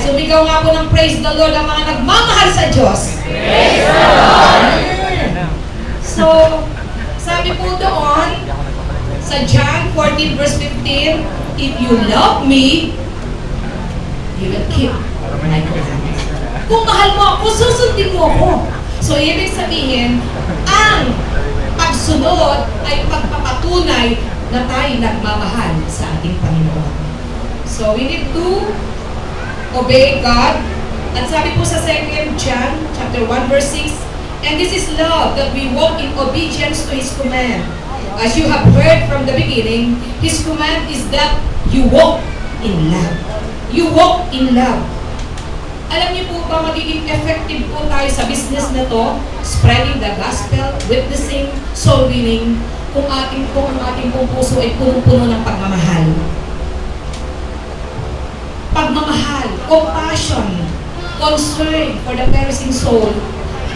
Sumigaw nga po ng praise the Lord ang mga nagmamahal sa Diyos. Praise the Lord! So, sabi po doon, sa John 14 verse 15, if you love me, you will keep my commandments. Kung mahal mo ako, susundin mo ako. So, ibig sabihin, ang pagsunod ay pagpapatunay na tayo nagmamahal sa ating Panginoon. So, we need to obey God. At sabi po sa 2 John chapter 1 verse 6, and this is love, that we walk in obedience to His command. As you have heard from the beginning, His command is that you walk in love. You walk in love. Alam niyo po ba, magiging effective po tayo sa business na to, spreading the gospel, witnessing, soul winning, kung ang ating puso ay punong-puno ng pagmamahal. Pagmamahal, compassion, concern for the perishing soul,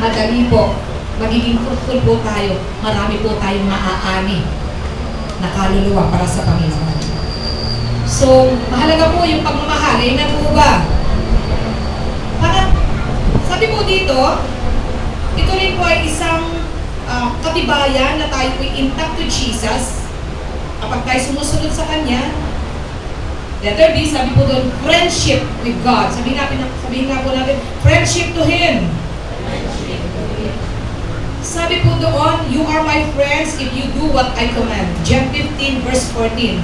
madali po, magiging fruitful po tayo, marami po tayong maaani na kaluluwa para sa Panginoon. So, mahalaga po yung pagmamahal, ay na po ba? Sabi po dito, ito rin po ay isang katibayan na tayo po intact to Jesus. Kapag tayo sumusunod sa Kanya, letter B, sabi po doon, friendship with God. Sabihin nga po natin, friendship to Him. Sabi po doon, you are my friends if you do what I command. John 15 verse 14.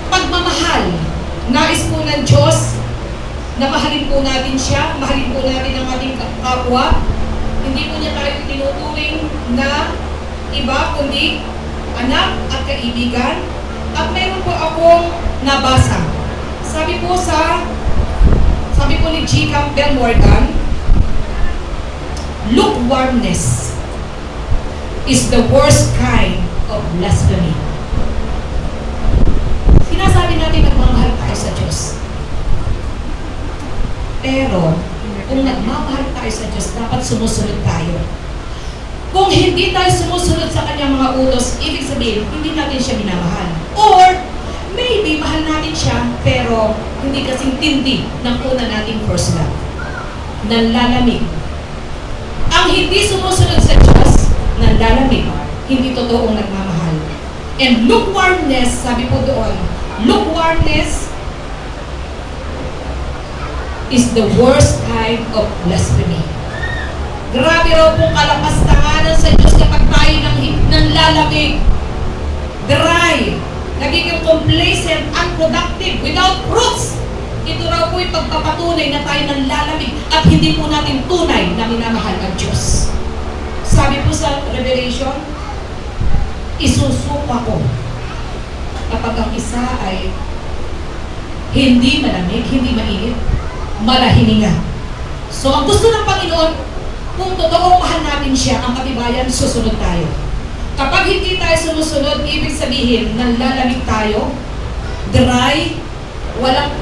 Pagmamahal, nais po ng Diyos na mahalin po natin siya, mahalin po natin ang ating kapwa, Hindi po niya tayo tinuturing na iba, kundi anak at kaibigan. At mayroon po akong nabasa. Sabi po ni G. Campbell Morgan, lukewarmness is the worst kind of blasphemy. Sinasabi natin nagmamahal tayo sa Diyos. Pero, kung nagmamahal tayo sa Diyos, dapat sumusunod tayo. Kung hindi tayo sumusunod sa kanyang mga utos, ibig sabihin, hindi natin siya minamahal. Or, maybe mahal natin siya, pero hindi kasing tindi ng una nating first love. Nanlalamig. Ang hindi sumusunod sa Diyos, nanlalamig. Hindi totoong nagmamahal. And lukewarmness, sabi po doon, lukewarmness is the worst kind of blasphemy. Grabe raw pong kalapastanganan sa Diyos kapag tayo nang lalamig. Dry. Nagiging complacent, unproductive, without fruits. Ito raw po yung pagpapatunay na tayo nang lalamig at hindi po natin tunay na minamahal ang Diyos. Sabi po sa Revelation, isusuka ko kapag ang isa ay hindi malamig, hindi mainit, malahininga. So, ang gusto ng Panginoon, kung totoong mahal natin siya, ang katibayan, susunod tayo. Kapag hindi tayo sumusunod, ibig sabihin, nanlalamig tayo, dry,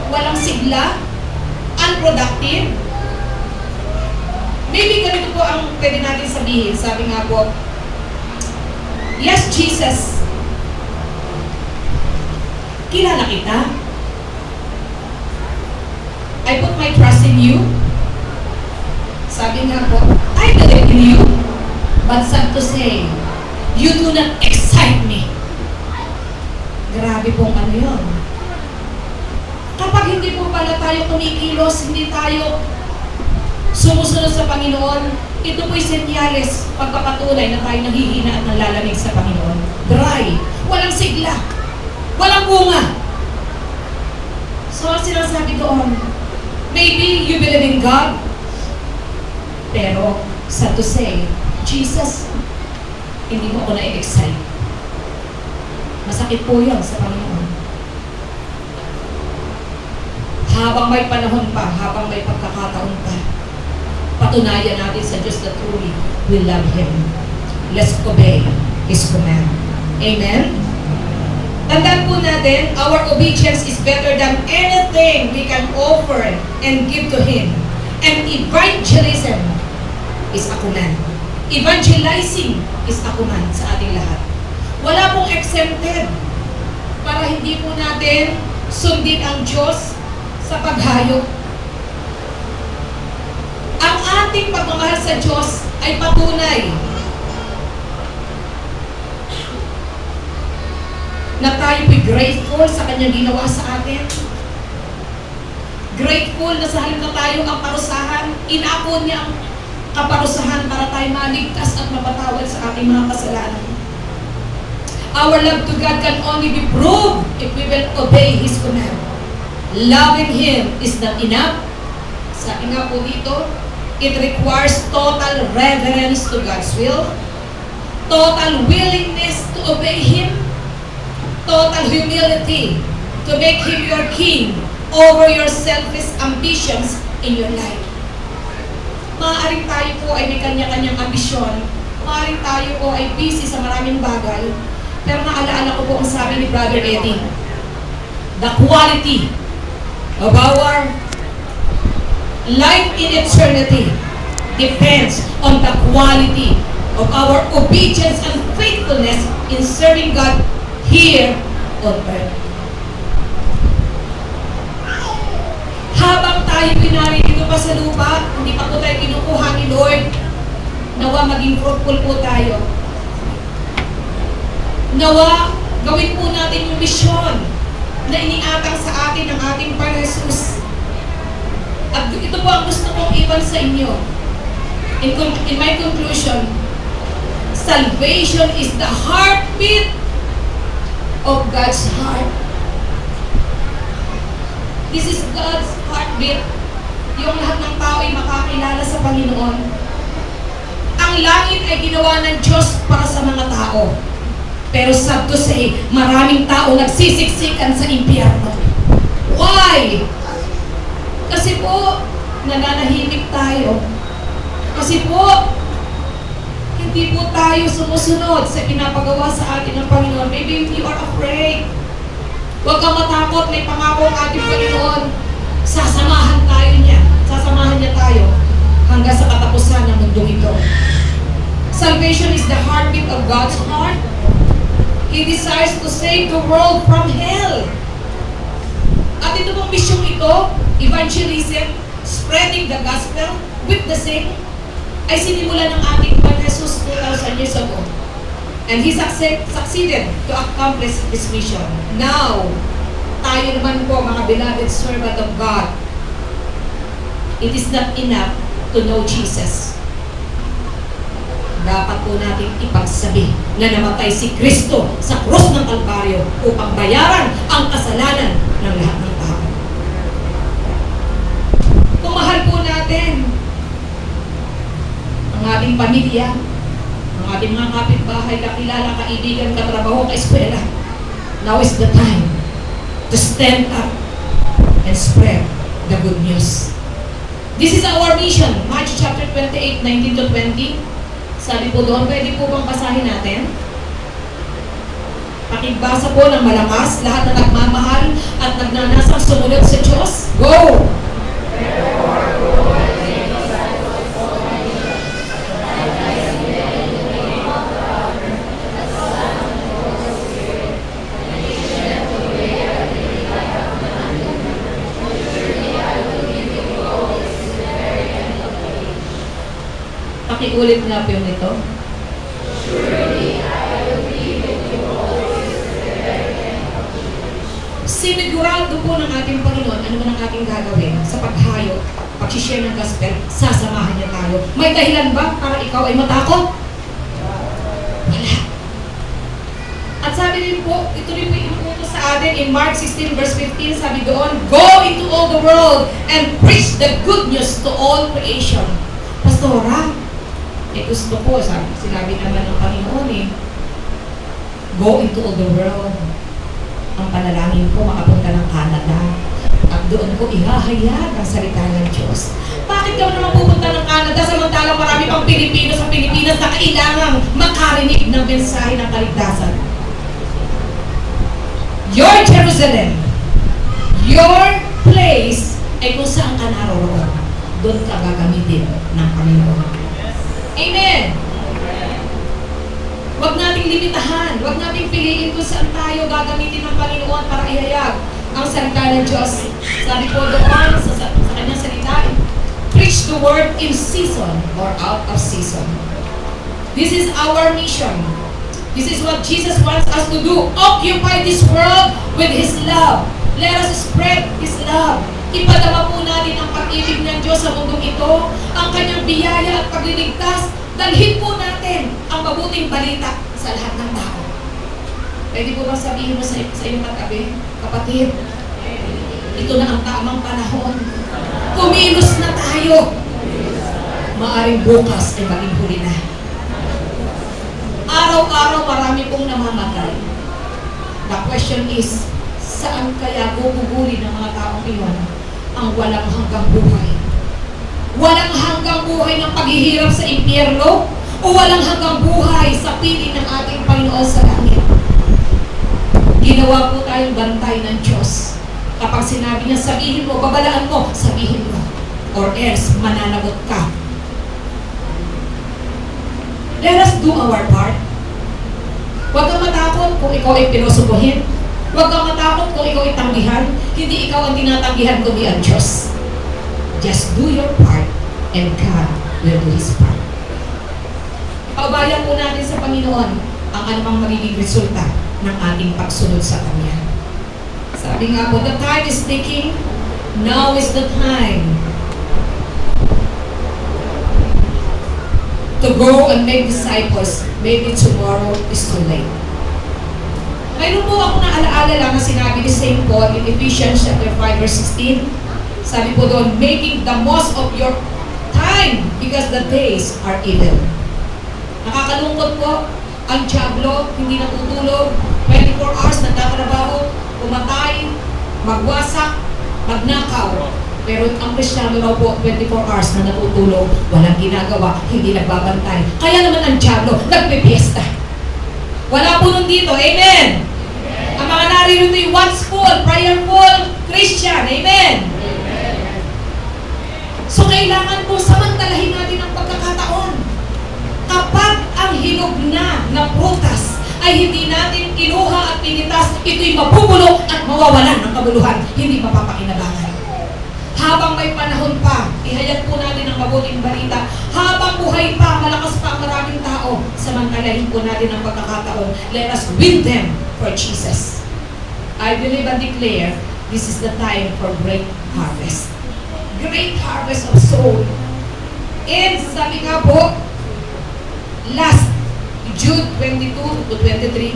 walang sigla, unproductive. Maybe ganito po ang pwede natin sabihin. Sabi nga po, yes, Jesus, kilala kita. I put my trust in you. Sabi nga po, I believe in you. But sad to say, you do not excite me. Grabe pong ano yun. Kapag hindi po pala tayo kumikilos, hindi tayo sumusunod sa Panginoon, ito po'y senyales, pagpapatunay na tayo naghihina at nalalamig sa Panginoon. Dry, walang sigla, walang bunga. So, sinasabi doon, maybe you believe in God, pero, sad to say, Jesus, hindi mo ako na-excite. Masakit po yun sa Panginoon. Habang may panahon pa, habang may pagkakataon pa, patunayan natin sa Diyos na truly we love Him. Let's obey His command. Amen? Tandaan po natin, our obedience is better than anything we can offer and give to Him. And evangelism is a command. Evangelizing is a command sa ating lahat. Wala pong exempted para hindi po natin sundin ang Diyos sa paghayop. Ang ating pagmamahal sa Diyos ay patunay na tayo'y grateful sa Kanyang ginawa sa atin. Grateful na sa halip na tayo ang parusahan, inaakon niya ang kaparusahan para tayo maligtas at mapatawad sa ating mga kasalanan. Our love to God can only be proved if we will obey His command. Loving Him is not enough. Sabi nga po dito, it requires total reverence to God's will, total willingness to obey Him, total humility to make Him your King over your selfish ambitions in your life. Maaaring tayo po ay may kanya-kanyang ambisyon, maaaring tayo po ay busy sa maraming bagay, pero naalaala ko po ang sabi ni Brother Eddie, the quality of our life in eternity depends on the quality of our obedience and faithfulness in serving God here on earth. Habang tayo pinari dito pa sa lupa, hindi pa po tayo kinukuha ni Lord, nawa maging fruitful po tayo. Nawa, gawin po natin yung misyon na iniatang sa atin ng ating Panginoon Jesus. At ito po ang gusto kong iwan sa inyo. In my conclusion, salvation is the heartbeat of God's heart. This is God's heartbeat. Yung lahat ng tao ay makakilala sa Panginoon. Ang langit ay ginawa ng Diyos para sa mga tao. Pero sad to say, maraming tao nagsisiksikan sa impyerno. Why? Kasi po, nananahimik tayo. Kasi po, hindi po tayo sumusunod sa pinapagawa sa atin ng Panginoon. Maybe you are afraid. Huwag kang matakot, may pangako ang ating Panginoon. Sasamahan tayo niya. Sasamahan niya tayo hanggang sa katapusan ng mundong ito. Salvation is the heartbeat of God's heart. He desires to save the world from hell. At ito pong misyong ito, evangelism, spreading the gospel with the same, ay sinimula ng ating Panginoon Jesus 2,000 years ago. And He succeeded to accomplish His mission. Now, tayo naman po, mga beloved servant of God, it is not enough to know Jesus. Dapat po natin ipagsabi na namatay si Kristo sa krus ng Kalbaryo upang bayaran ang kasalanan ng lahat ng tao. Kung mahal po natin ang ating pamilya, ang ating mga kapitbahay, kakilala, kaibigan, katrabaho, kaeskwela, now is the time to stand up and spread the good news. This is our mission. Matthew chapter 28, 19 to 20. Sabi po doon, pwede po bang basahin natin? Pakigbasa po ng malakas, lahat na nagmamahal at nagnanasang sumunod sa Diyos. Go! Pakiulit nga po yung ito. Sinigurado po ng ating Panginoon ano man ang ating gagawin sa paghayo, pag-share ng gospel, sasamahan niya tayo. May dahilan ba para ikaw ay matakot? Wala. At sabi rin po, ito rin po inuutos sa atin in Mark 16 verse 15, sabi doon, go into all the world and preach the good news to all creation. Pastora, gusto ko, sinabi naman ng Panginoon go into all the world. Ang panalangin ko, makapunta ng Canada. At doon ko ihahayag ang salita ng Diyos. Bakit ka naman pupunta ng Canada samantalang marami pang Pilipino sa Pilipinas na kailangang makarinig ng mensahe ng kaligtasan? Your Jerusalem, your place, ay kung saan ka naroon. Doon ka gagamitin ng Panginoon. Amen! Huwag nating limitahan, huwag nating piliin kung saan tayo gagamitin ng Panginoon para ihayag ang salita ng Diyos. Sabi po doon sa kanyang salita, preach the word in season or out of season. This is our mission. This is what Jesus wants us to do. Occupy this world with His love. Let us spread His love. Ipadama po natin ang pag-ibig ng Diyos sa mundong ito, ang kanyang biyaya at pagliligtas. Dalhin po natin ang mabuting balita sa lahat ng tao. Pwede po ba sabihin mo sa iyong katabi, kapatid, ito na ang tamang panahon. Kumilos na tayo. Maaring bukas ay maging huli na. Araw-araw marami pong namamatay. The question is, saan kaya guguguli ng mga taong iyon ang walang hanggang buhay? Walang hanggang buhay ng paghihirap sa impyerno o walang hanggang buhay sa piling ng ating Panginoon sa langit. Ginawa po tayong bantay ng Diyos. Kapag sinabi niya, sabihin mo, babalaan mo, sabihin mo. Or else, mananagot ka. Let us do our part. Huwag kang matakot kung ikaw ay pinusubuhin. Huwag kang matakot kung ikaw ay tanggihan. Hindi ikaw ang tinatanggihan, kundi ang Diyos. Just do your part and God will do His part. Paubayan po natin sa Panginoon ang anumang magiging resulta ng ating pagsunod sa Kanya. Sabi nga po, the time is ticking. Now is the time to go and make disciples. Maybe tomorrow is too late. Mayroon po ako naalaala lang na sinabi ni St. Paul in Ephesians chapter 5 verse 16. Sabi po doon, making the most of your time because the days are evil. Nakakalungkot po, ang Diablo hindi natutulog, 24 hours nagtatrabaho, pumatay, magwasak, magnakaw. Pero ang Kristiyano raw po, 24 hours na natutulog, walang ginagawa, hindi nagbabantay. Kaya naman ang Diablo, nagpipiesta. Wala po nun dito, amen? Ang mga narito ay watchful, prayerful Christian, amen? So kailangan po samantalahin natin ang pagkakataon. Kapag ang hinog na prutas ay hindi natin kinuha at pinitas, ito'y mabubulok at mawawalan ng kabuluhan, hindi mapapakinabangan. Habang may panahon pa, ihayag po natin ang mabuting balita. Habang buhay pa, malakas pa ang maraming tao, samantalahin po natin ang pagkakataon. Let us win them for Jesus. I believe and declare, this is the time for great harvest. Great harvest of soul. And sabi nga po, last Jude 22 to 23,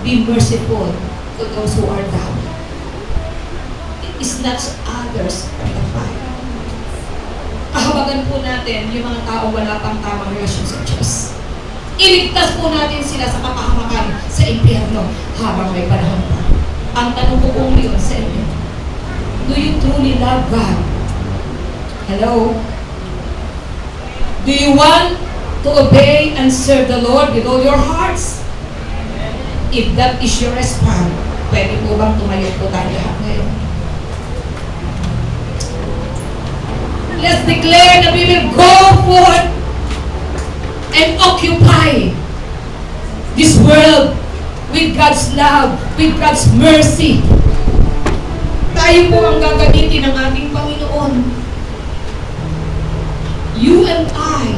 be merciful to those who are down. Is not others but the Father. Kahabagan po natin yung mga tao wala pang tamang relasyon sa Diyos. Iligtas po natin sila sa kapahamakan sa impyerno habang may panahon pa. Ang tanong ko kung yun sa inyo, do you truly love God? Hello? Do you want to obey and serve the Lord with all your hearts? If that is your response, pwede po bang tumayo po tayo lahat ngayon? Let's declare that we will go forth and occupy this world with God's love, with God's mercy. Tayo po ang gagamitin ng ating Panginoon. You and I.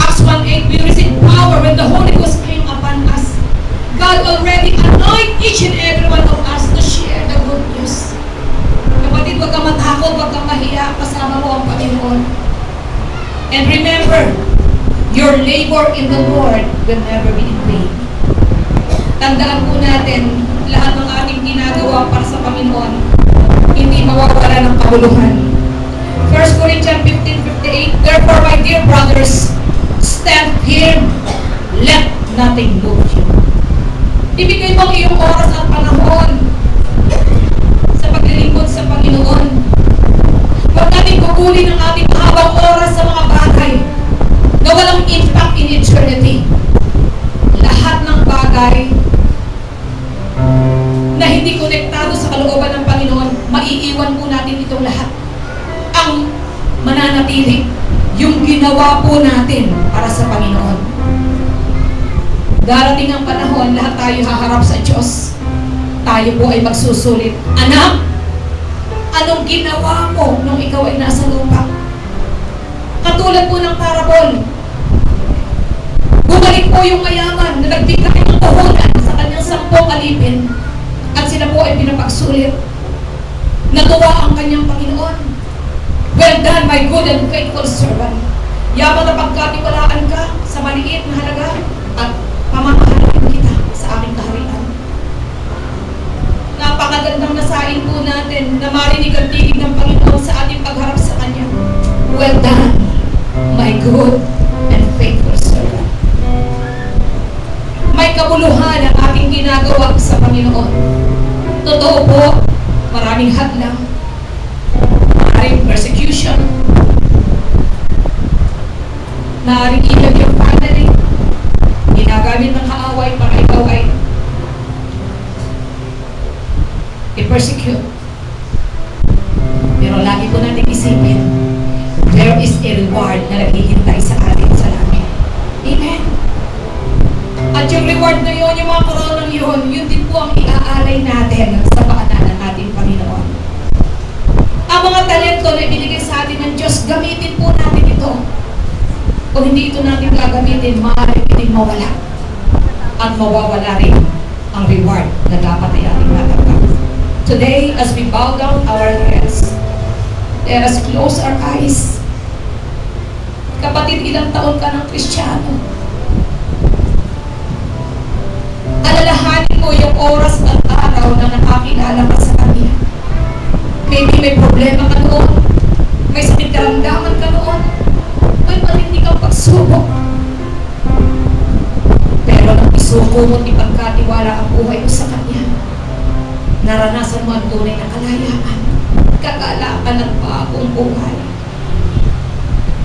Acts 1:8, we receive power when the Holy Ghost came upon us. God already anointed each and every one of us to share the good news. Kapatid, huwag kang matakot, huwag kang mahiya, kasama mo ang Panginoon. And remember, your labor in the Lord will never be in vain. Tandaan po natin, lahat ng ating ginagawa para sa Panginoon, hindi mawawala ng kabuluhan. 1 Corinthians 15:58, therefore, my dear brothers, stand firm, let nothing move you. Ibigay mo ang iyong oras at panahon sa paglilingkod sa Panginoon. Huwag natin gugulin ang ating mahabang oras sa mga bagay na walang impact in eternity. Lahat ng bagay na hindi konektado sa kalooban ng Panginoon, maiiwan po natin itong lahat. Ang mananatili, yung ginawa po natin para sa Panginoon. Darating ang panahon, lahat tayo haharap sa Diyos. Tayo po ay magsusulit. Anak, anong ginawa mo nung ikaw ay nasa lupa? Katulad po ng parabol. Bumalik po yung mayaman na nagbigay ng puhunan sa kanyang 10 alipin at sila po ay pinapagsulit. Natuwa ang kanyang Panginoon. Well done, my good and faithful servant. Yaman na pagkatiwalaan ka sa maliit na halaga at pamamahalin kita sa aking kaharian. Napakagandang nasain po natin na marinig ang tinig ng Panginoon sa ating pagharap sa Kanya. Well done, my good and faithful servant. May kabuluhan ang ating ginagawa sa Panginoon. Totoo po, maraming hadlang, maraming persecution, maraming ilag yung family, ginagamit ng kaaway para ikaw ay i-persecute. Pero lagi ko natin isipin, there is a reward na naghihintay sa atin sa langit. Amen? At yung reward na yun, yung mga koronang yun, yun din po ang iaalay natin sa paanan ng ating Panginoon. Ang mga talento na ibinigay sa atin ng Diyos, gamitin po natin ito. Kung hindi ito natin gagamitin, maaaring itin mawala. At mawawala rin ang reward na dapat ay ating natanggap. Today, as we bow down our heads, let us close our eyes. Kapatid, ilang taon ka ng Kristiyano? Alalahanin mo yung oras at araw na nakakilala ka sa Kanya. Maybe may problema ka noon, may sakit karamdaman ka noon, may matinding kang pagsubok. Pero nang isuko mo't ipagkatiwala ang buhay mo sa Kanya, naranasan mo ang tunay na kalayaan, kagalakan at bagong buhay.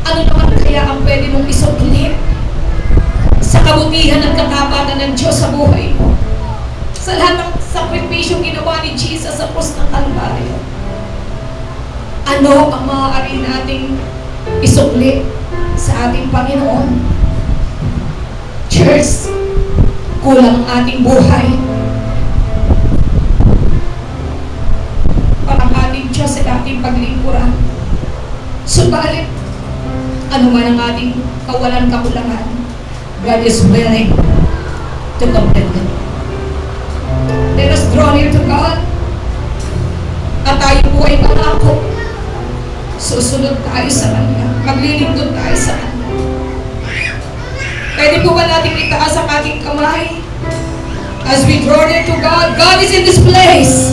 Ano naman kaya ang pwede mong isuklit sa kabutihan at katapatan ng Diyos sa buhay mo? Sa lahat ng sakripisyong ginawa ni Jesus sa krus ng Kalbaryo, ano ang maaari nating isuklit sa ating Panginoon? Church, kulang ang ating buhay para ang ating Diyos sa ating paglingkuran. Subalit, ano man ang ating kakulangan, God is willing to complete it. Let us draw near to God at tayo po ay pangako. Susunod tayo sa Kanya. Maglilingkod tayo sa Kanya. Pwede po ba natin itaas ang ating kamay? As we draw near to God, God is in this place.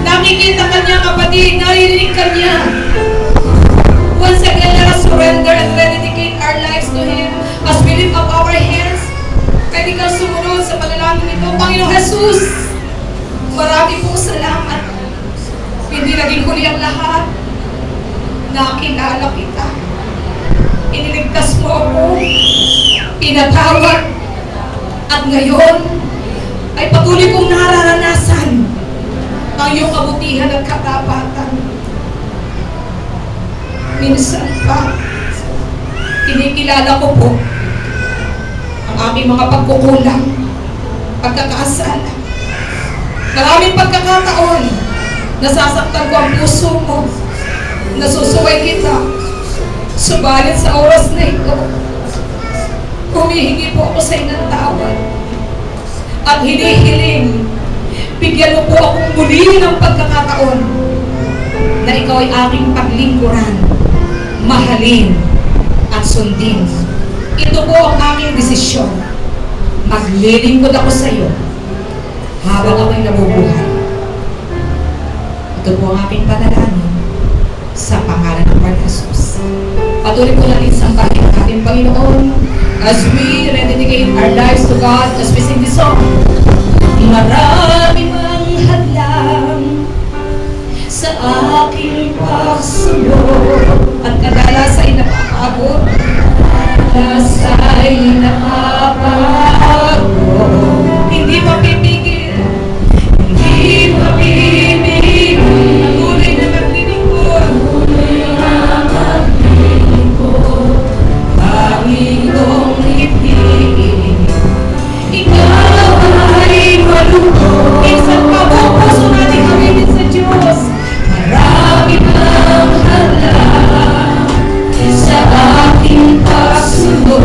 Nakikita ka niya, kapatid. Naririnig ka niya. Once again, let us surrender and rededicate our lives to Him. As we lift up our hands, pwede kang sumunod sa panalangin ito. Panginoong Jesus, marami pong salamat. Hindi naging huli ang lahat. Nakilala kita. Iniligtas mo ako. Pinatawad. At ngayon, ay patuloy kong nararanasan ang iyong kabutihan at katapatan. Minsan pa, kinikilala ko po ang aming mga pagkukulang, pagkakasala. Maraming pagkakataon, nasasaktan ko ang puso mo, nasusuway kita. Subalit sa oras na ito, humihingi po ako sa inang tawad at hinihiling, bigyan mo po akong muli ng pagkakataon na ikaw ay aking paglingkuran, mahalin at sundin. Ito po ang aking desisyon. Maglilingkod ako sa iyo habang ako'y nabubuhay. Ito po ang aking panalangin sa pangalan ng Panginoon Jesus. Patuloy po natin sambahin ang ating Panginoon as we rededicate our lives to God, as we sing this song. Marami mang hadlang sa aking pagsunod at kadalas ay nakakabot, kadalas ay nakapagod. Hindi mapipigil, hindi mapipigil, patuloy na maglilingkod, Panginoong ibigin. Ikaw ay malugod. Isang pabong puso natin gamitin sa Diyos. Marami mang hadlang sa aking pagsunod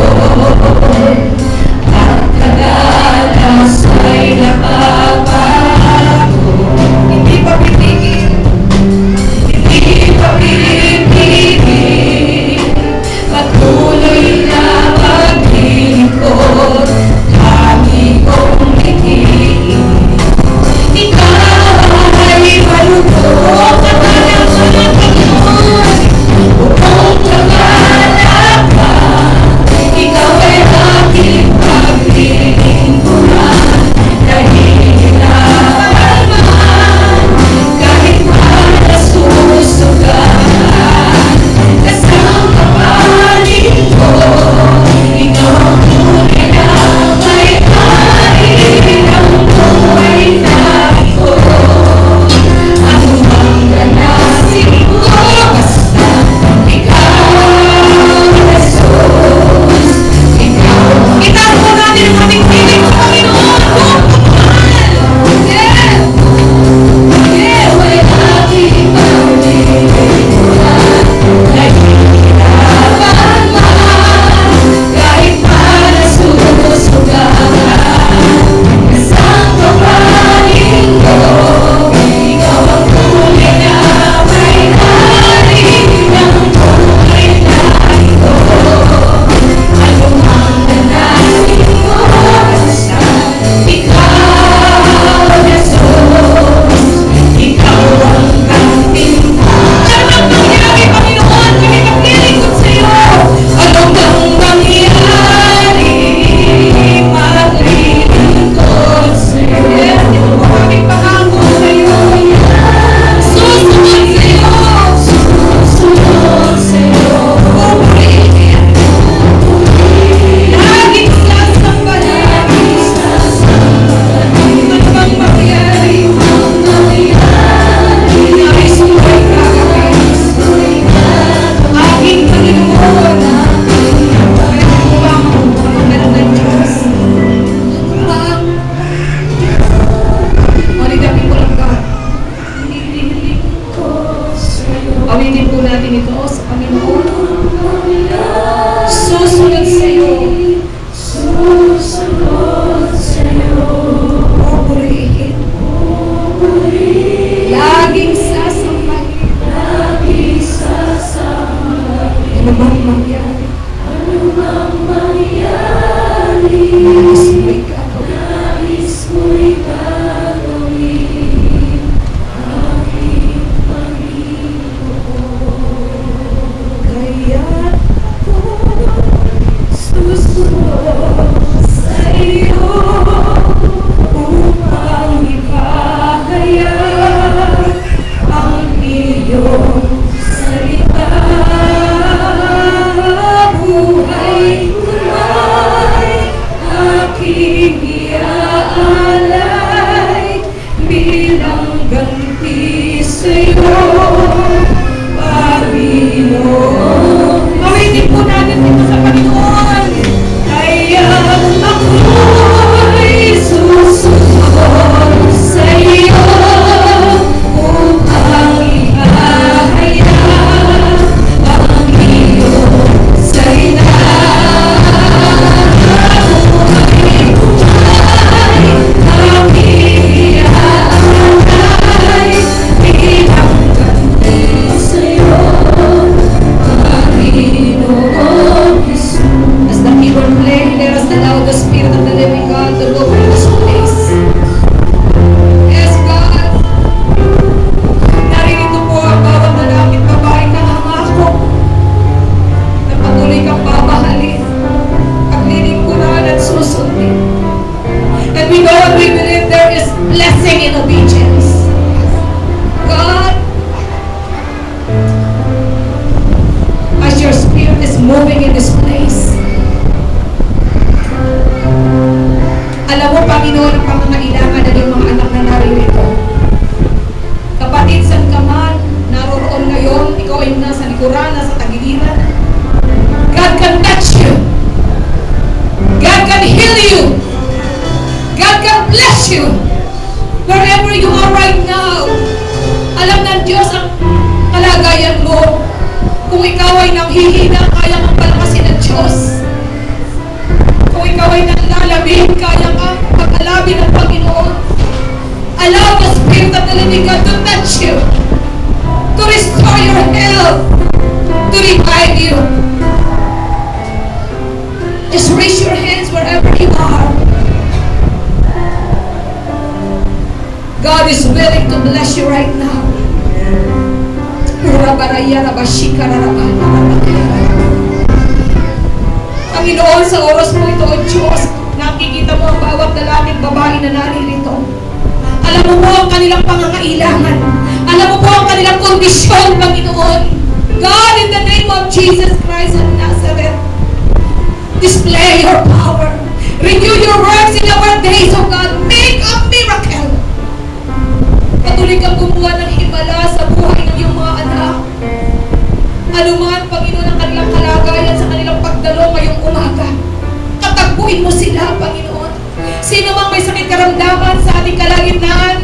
sa iyo upang ipahayag ang iyong salita. Buhay ko'y aking iaalay bilang ganti sa'yo, Panginoon. Mawitin po natin dito sa Panginoon. Kaya ako'y susunod sa iyo upang ihahayag ang iyong salita. Buhay ko'y aking iaalay bilang ganti sa'yo, Panginoon Jesus. As the people play, let us allow the Spirit of the living God to move in this place. Yes, God. Naririto po ang bawat lalaki at babae na nangako na patuloy kang mamahalin, paglilingkuran at susundin. And we know and we believe there is blessing in obedience. God, as your Spirit is moving in this place, alam mo, Panginoon, ang pangangailangan ng iyong mga anak na naririto. Kapatid, saan ka man naroroon ngayon, ikaw ay nasa likuran, nasa tagiliran, God can touch you. God can heal you. God can bless you. Wherever you are right now, alam ng Diyos ang kalagayan mo. Kung ikaw ay nanghihina, kaya kang palakasin ng Diyos. Kung ikaw ay nanlalabing, kaya kang pag-alabin ng Panginoon. Allow the Spirit of the living God to touch you, to restore your health, to revive you. Just raise your hands wherever you are. God is willing to bless you right now. Panginoon, sa oras mo ito, O Diyos, nakikita mo ang bawat lalaki at babae na naririto. Alam mo po ang kanilang pangangailangan. Alam mo po ang kanilang kondisyon, Panginoon. God, in the name of Jesus Christ of Nazareth, display your power. Renew your works in our days, O God. Make a miracle. Patuloy kang gumawa ng himala sa buhay ng iyong mga anak. Ano man, Panginoon, ang kanilang kalagayan sa kanilang pagdalo ngayong umaga. Katagpuin mo sila, Panginoon. Sino mang may sakit karamdaman sa ating kalagitnaan,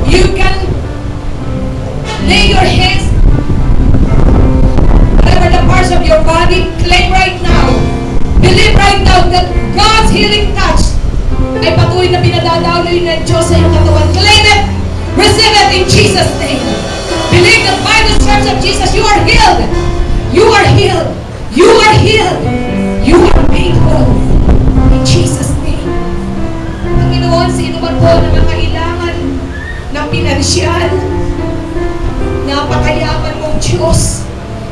you can lay your hands whatever the parts of your body, claim right now. Believe right now that God's healing touch ay patuloy na pinadadaloy ng Diyos sa iyong katawan. Claim it! Receive it in Jesus' name. Believe that by the stripes of Jesus, you are healed. You are healed. You are healed. You are made whole. In Jesus' name. Panginoon, sino man po na nangailangan ng pinansyal, napakayaman mong Diyos.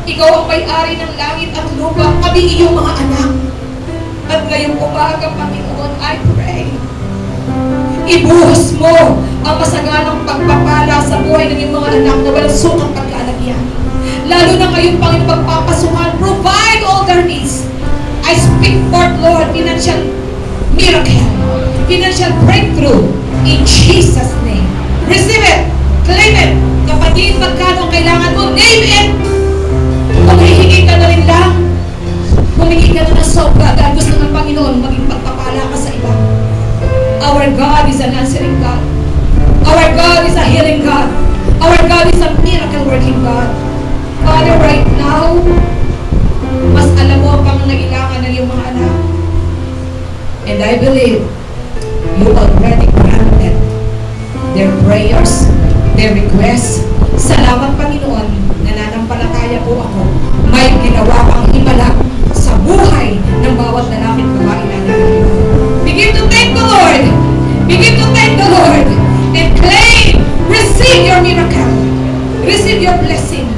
Ikaw ang may-ari ng langit at lupa, kami iyong mga anak. At ngayong umaga, Panginoon, I pray, ibuhos mo ang masaganang pagpapala sa buhay ng iyong mga anak na walang sukang paglalagyan. Lalo na ngayong Panginoon pagpapasukan, provide all their needs. I speak forth, Lord, financial miracle, financial breakthrough, in Jesus' name. Receive it, claim it. Kapatid, magkano ang kailangan mo, name it. Kung hihingi ka na rin lang, humingi ka na ng sobra dahil gusto ng Panginoon maging pagpapala ka sa iba. Our God is an answering God. Our God is a healing God. Our God is a miracle working God. Father, right now, mas alam mo ang pangangailangan ng iyong mga anak. And I believe you already granted their prayers, their requests. Salamat, Panginoon, nananampalataya po ako. May ginawa kang himala sa buhay ng bawat lalaki at babae na narito. Begin to thank the Lord. Begin to thank the Lord. And claim, receive your miracle. Receive your blessing.